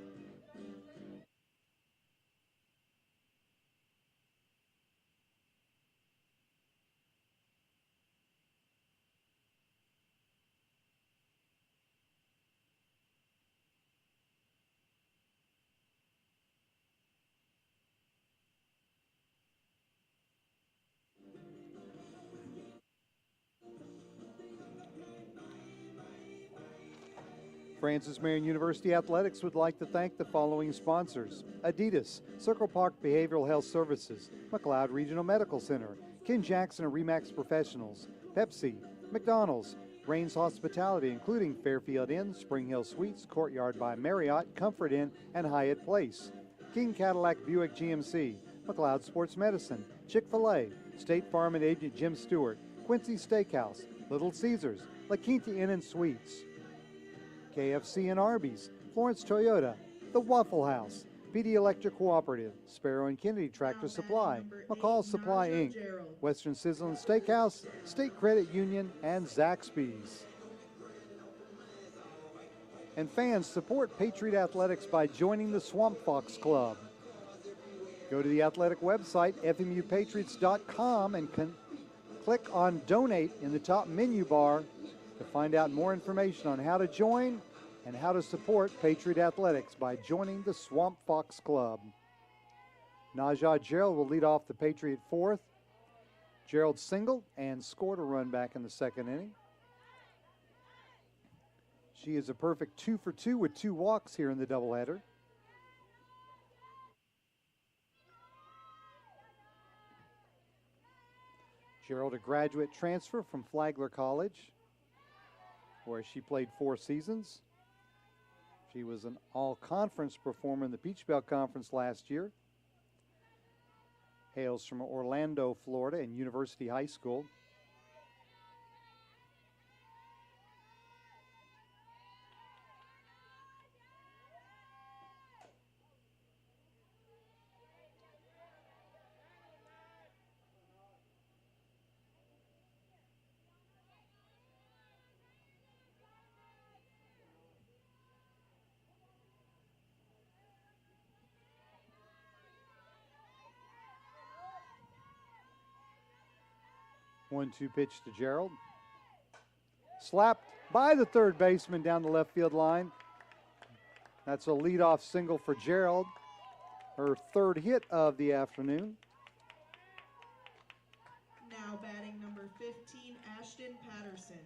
A: Francis Marion University Athletics would like to thank the following sponsors: Adidas, Circle Park Behavioral Health Services, McLeod Regional Medical Center, Ken Jackson and Remax Professionals, Pepsi, McDonald's, Rains Hospitality, including Fairfield Inn, Spring Hill Suites, Courtyard by Marriott, Comfort Inn, and Hyatt Place, King Cadillac Buick GMC, McLeod Sports Medicine, Chick-fil-A, State Farm and Agent Jim Stewart, Quincy Steakhouse, Little Caesars, La Quinta Inn and Suites, KFC and Arby's, Florence Toyota, The Waffle House, PD Electric Cooperative, Sparrow and Kennedy Tractor Supply, McCall Supply Inc., Western Sizzlin Steakhouse, State Credit Union, and Zaxby's. And fans, support Patriot Athletics by joining the Swamp Fox Club. Go to the athletic website, FMUpatriots.com, and click on Donate in the top menu bar to find out more information on how to join and how to support Patriot Athletics by joining the Swamp Fox Club. Najah Gerald will lead off the Patriot fourth. Gerald singled and scored a run back in the second inning. She is a perfect 2 for 2 with 2 walks here in the doubleheader. Gerald, a graduate transfer from Flagler College, where she played 4 seasons. She was an all-conference performer in the Peach Belt Conference last year. Hails from Orlando, Florida, and University High School. One-two pitch to Gerald. Slapped by the third baseman down the left field line. That's a leadoff single for Gerald. Her third hit of the afternoon.
B: Now batting number 15, Ashton Patterson.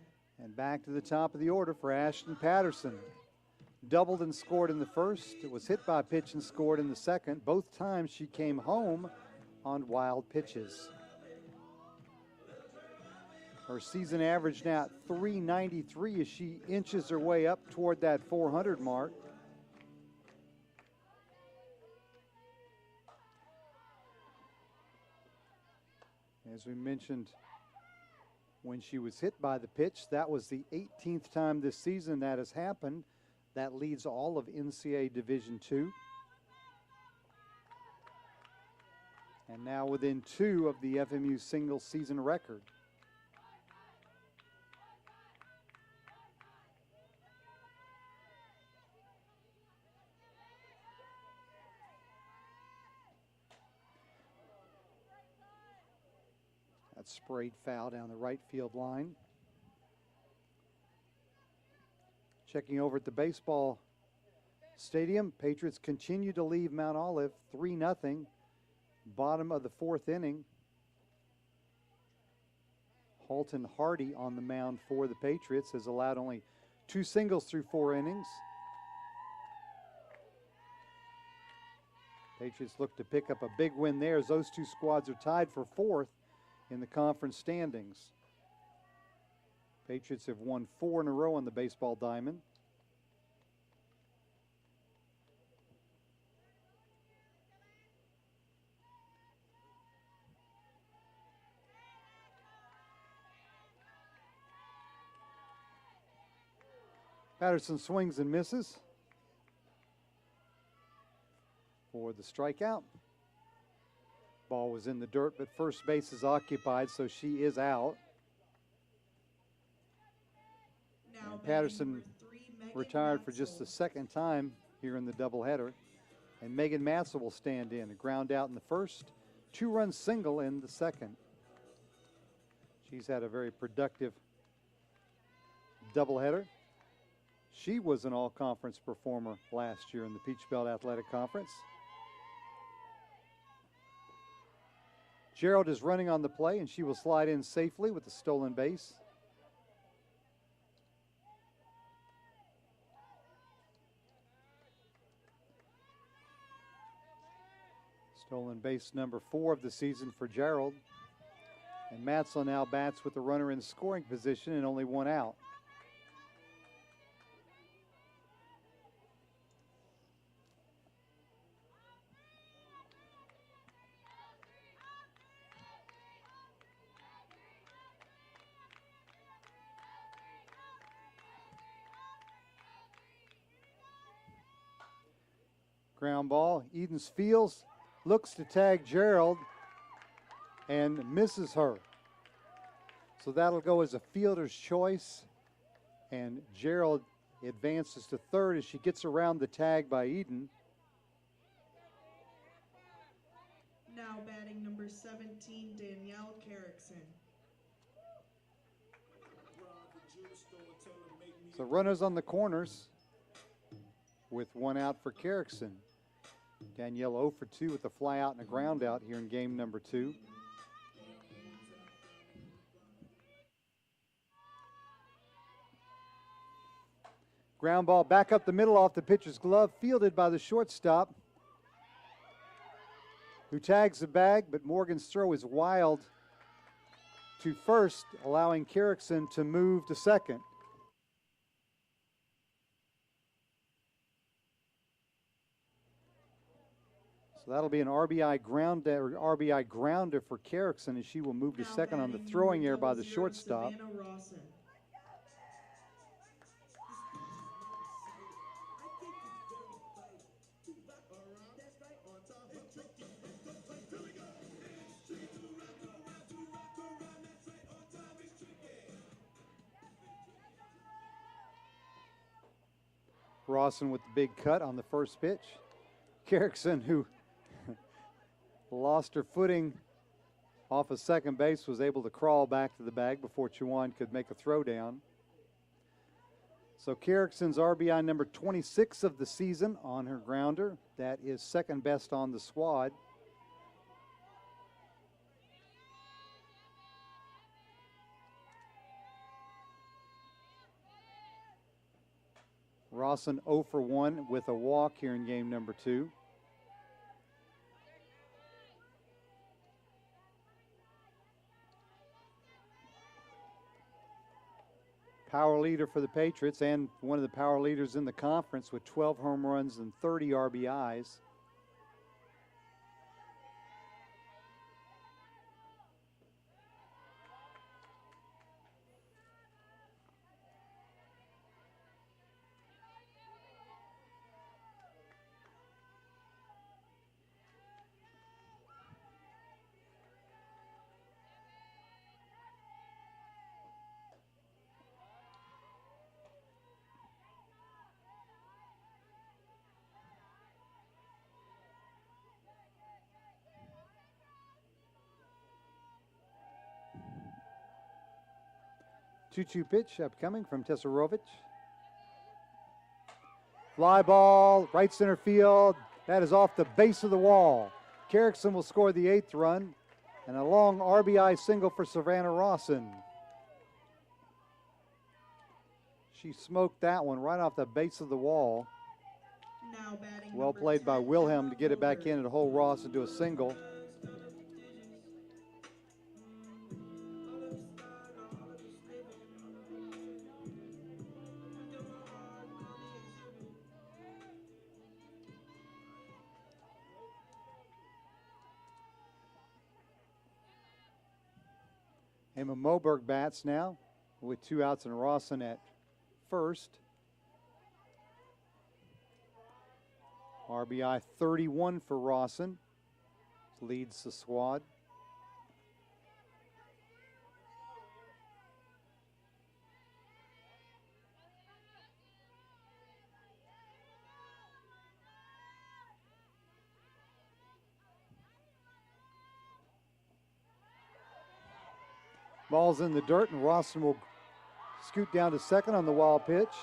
A: And back to the top of the order for Ashton Patterson. Doubled and scored in the first. It was hit by a pitch and scored in the second. Both times she came home on wild pitches. Her season average now at 393 as she inches her way up toward that 400 mark. As we mentioned, when she was hit by the pitch, that was the 18th time this season that has happened. That leads all of NCAA Division II. And now within 2 of the FMU single season record. Sprayed foul down the right field line. Checking over at the baseball stadium, Patriots continue to leave Mount Olive 3-0, bottom of the 4th inning. Halton Hardy on the mound for the Patriots has allowed only 2 singles through 4 innings. Patriots look to pick up a big win there as those 2 squads are tied for 4th in the conference standings. Patriots have won 4 in a row on the baseball diamond. Patterson swings and misses for the strikeout. Ball was in the dirt, but first base is occupied, so she is out.
B: Now
A: and Patterson retired for just the second time here in the doubleheader. And Megan Mansell will stand in. A ground out in the first, 2-run single in the second. She's had a very productive doubleheader. She was an all-conference performer last year in the Peach Belt Athletic Conference. Gerald is running on the play, and she will slide in safely with the stolen base. Stolen base number 4 of the season for Gerald. And Matsell now bats with the runner in scoring position and only 1 out. Ground ball. Edens Fields looks to tag Gerald and misses her. So that'll go as a fielder's choice. And Gerald advances to third as she gets around the tag by Eden.
B: Now batting number 17, Danielle Carrickson.
A: So runners on the corners with one out for Carrickson. Danielle 0 for 2 with a fly out and a ground out here in game number 2. Ground ball back up the middle off the pitcher's glove, fielded by the shortstop, who tags the bag, but Morgan's throw is wild to first, allowing Carrickson to move to second. So that'll be an RBI grounder for Carrickson as she will move to second on the throwing error by the shortstop. Rawson with the big cut on the first pitch. Carrickson, who lost her footing off of second base, was able to crawl back to the bag before Chowan could make a throw down. So Carrickson's RBI number 26 of the season on her grounder. That is second best on the squad. Rawson 0 for 1 with a walk here in game number 2. Power leader for the Patriots and one of the power leaders in the conference with 12 home runs and 30 RBIs. Two-two pitch upcoming from Tesarovic. Fly ball, right center field. That is off the base of the wall. Carrickson will score the 8th run, and a long RBI single for Savannah Rawson. She smoked that one right off the base of the wall.
B: Now batting
A: well played by Wilhelm to get it back in and hold Rawson to a single. Emma Moberg bats now with 2 outs and Rawson at first. RBI 31 for Rawson. Leads the squad. Ball's in the dirt, and Rawson will scoot down to second on the wild pitch.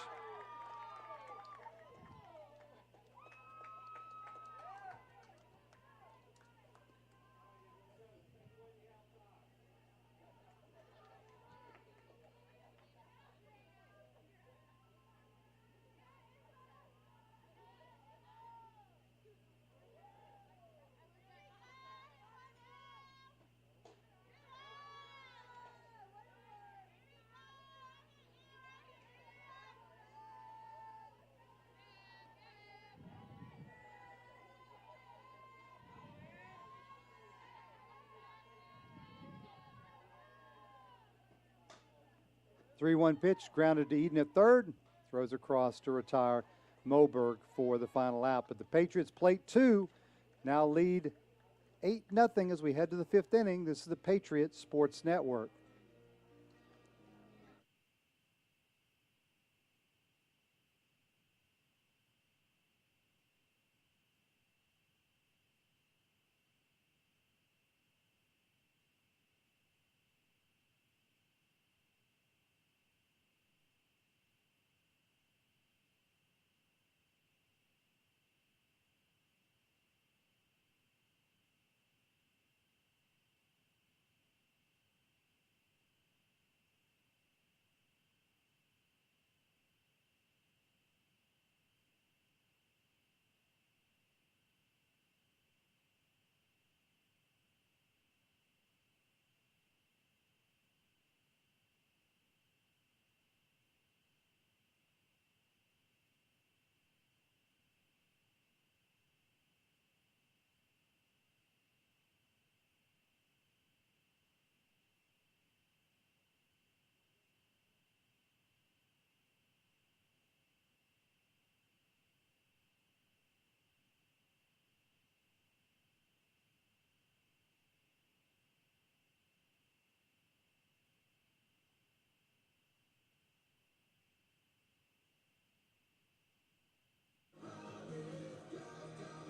A: Three-one pitch, grounded to Eden at third. Throws across to retire. Moberg for the final out. But the Patriots plate 2 now lead 8-0 as we head to the 5th inning. This is the Patriots Sports Network.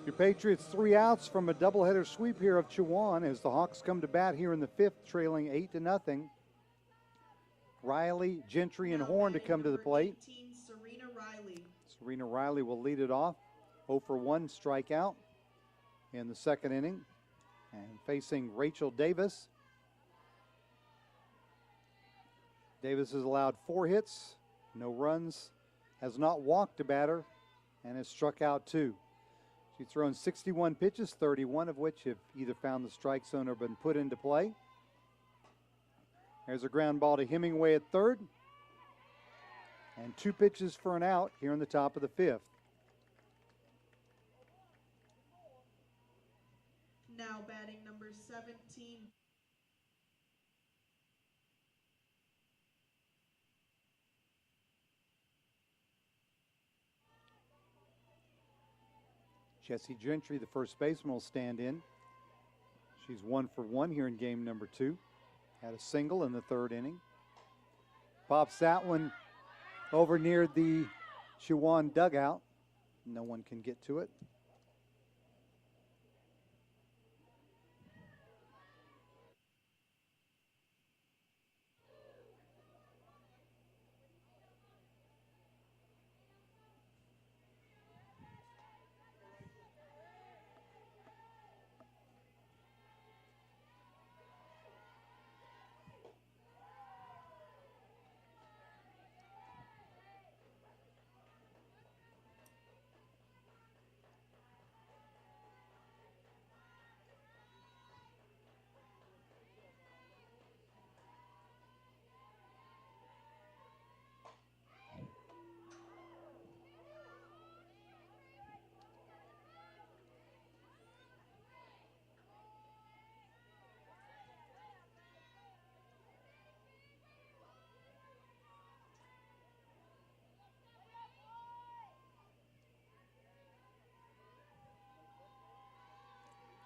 A: Your Patriots 3 outs from a doubleheader sweep here of Chowan as the Hawks come to bat here in the 5th, trailing 8-0. Riley, Gentry, and Horn to come to the plate.
B: 18, Serena Riley.
A: Serena Riley will lead it off. 0 for 1 strikeout in the 2nd inning. And facing Rachel Davis. Davis has allowed 4 hits, no runs, has not walked a batter, and has struck out 2. She's thrown 61 pitches, 31 of which have either found the strike zone or been put into play. There's a ground ball to Hemingway at 3rd. And 2 pitches for an out here in the top of the 5th.
B: Now batting number 17.
A: Jessie Gentry, the first baseman, will stand in. She's 1 for 1 here in game number 2. Had a single in the 3rd inning. Pops that one over near the Chowan dugout. No one can get to it.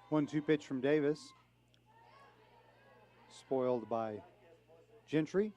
A: One-two pitch from Davis. Spoiled by Gentry.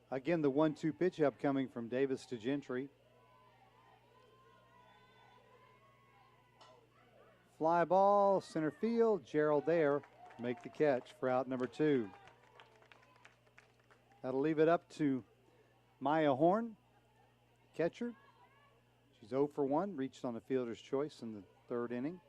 A: Again, the 1-2 pitch upcoming from Davis to Gentry. Fly ball, center field. Gerald there, make the catch for out number 2. That'll leave it up to Maya Horn, catcher. She's 0 for 1, reached on a fielder's choice in the 3rd inning.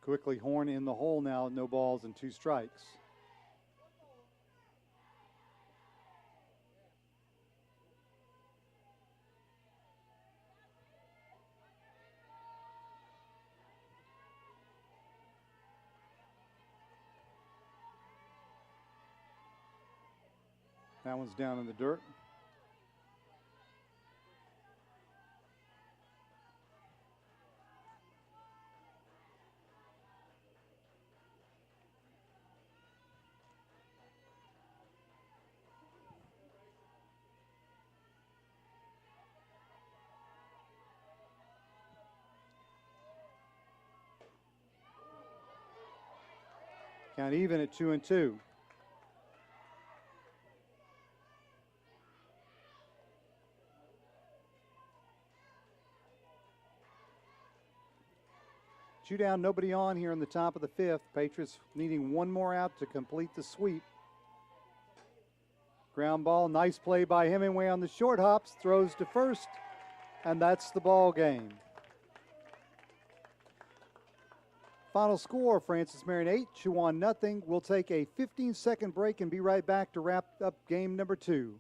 A: Quickly Horn in the hole now, no balls and 2 strikes. That one's down in the dirt. Count even at 2-2. Two down, nobody on here in the top of the 5th. Patriots needing 1 more out to complete the sweep. Ground ball, nice play by Hemingway on the short hops, throws to first, and that's the ball game. Final score, Francis Marion 8, Chowan nothing. We'll take a 15-second break and be right back to wrap up game number 2.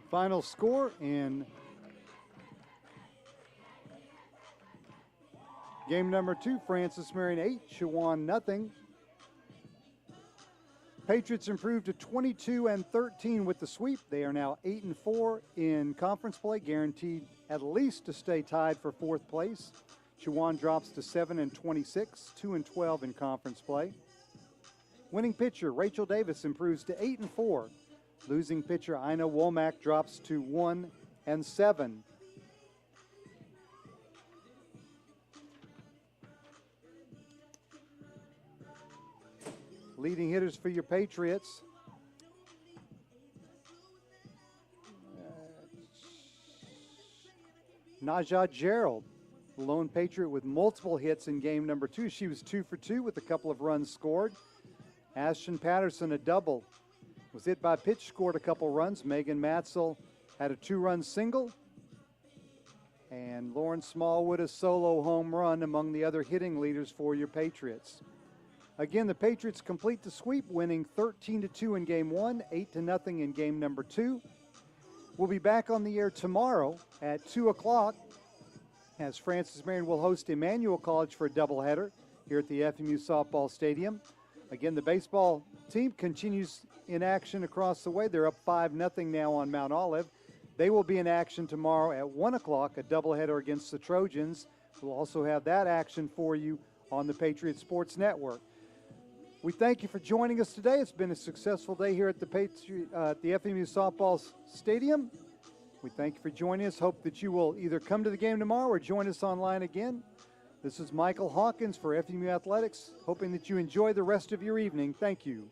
A: Final score in game number 2, Francis Marion 8, Chowan nothing. Patriots improved to 22-13 with the sweep. They are now 8-4 in conference play, guaranteed at least to stay tied for 4th place. Chowan drops to 7-26, 2-12 in conference play. Winning pitcher Rachel Davis improves to 8-4. Losing pitcher Ina Womack drops to 1-7. Leading hitters for your Patriots. Najah Gerald, the lone Patriot with multiple hits in game number 2. She was 2 for 2 with a couple of runs scored. Ashton Patterson, a double. Was hit by pitch, scored a couple runs. Megan Matzel had a 2-run single. And Lauren Smallwood, a solo home run among the other hitting leaders for your Patriots. Again, the Patriots complete the sweep, winning 13-2 in game 1, 8-0 in game number 2. We'll be back on the air tomorrow at 2 o'clock as Francis Marion will host Emmanuel College for a doubleheader here at the FMU softball stadium. Again, the baseball team continues in action across the way. They're up 5-0 now on Mount Olive. They will be in action tomorrow at 1 o'clock, a doubleheader against the Trojans. We'll also have that action for you on the Patriot Sports Network. We thank you for joining us today. It's been a successful day here at the FMU softball stadium. We thank you for joining us. Hope that you will either come to the game tomorrow or join us online again. This is Michael Hawkins for FMU Athletics, hoping that you enjoy the rest of your evening. Thank you.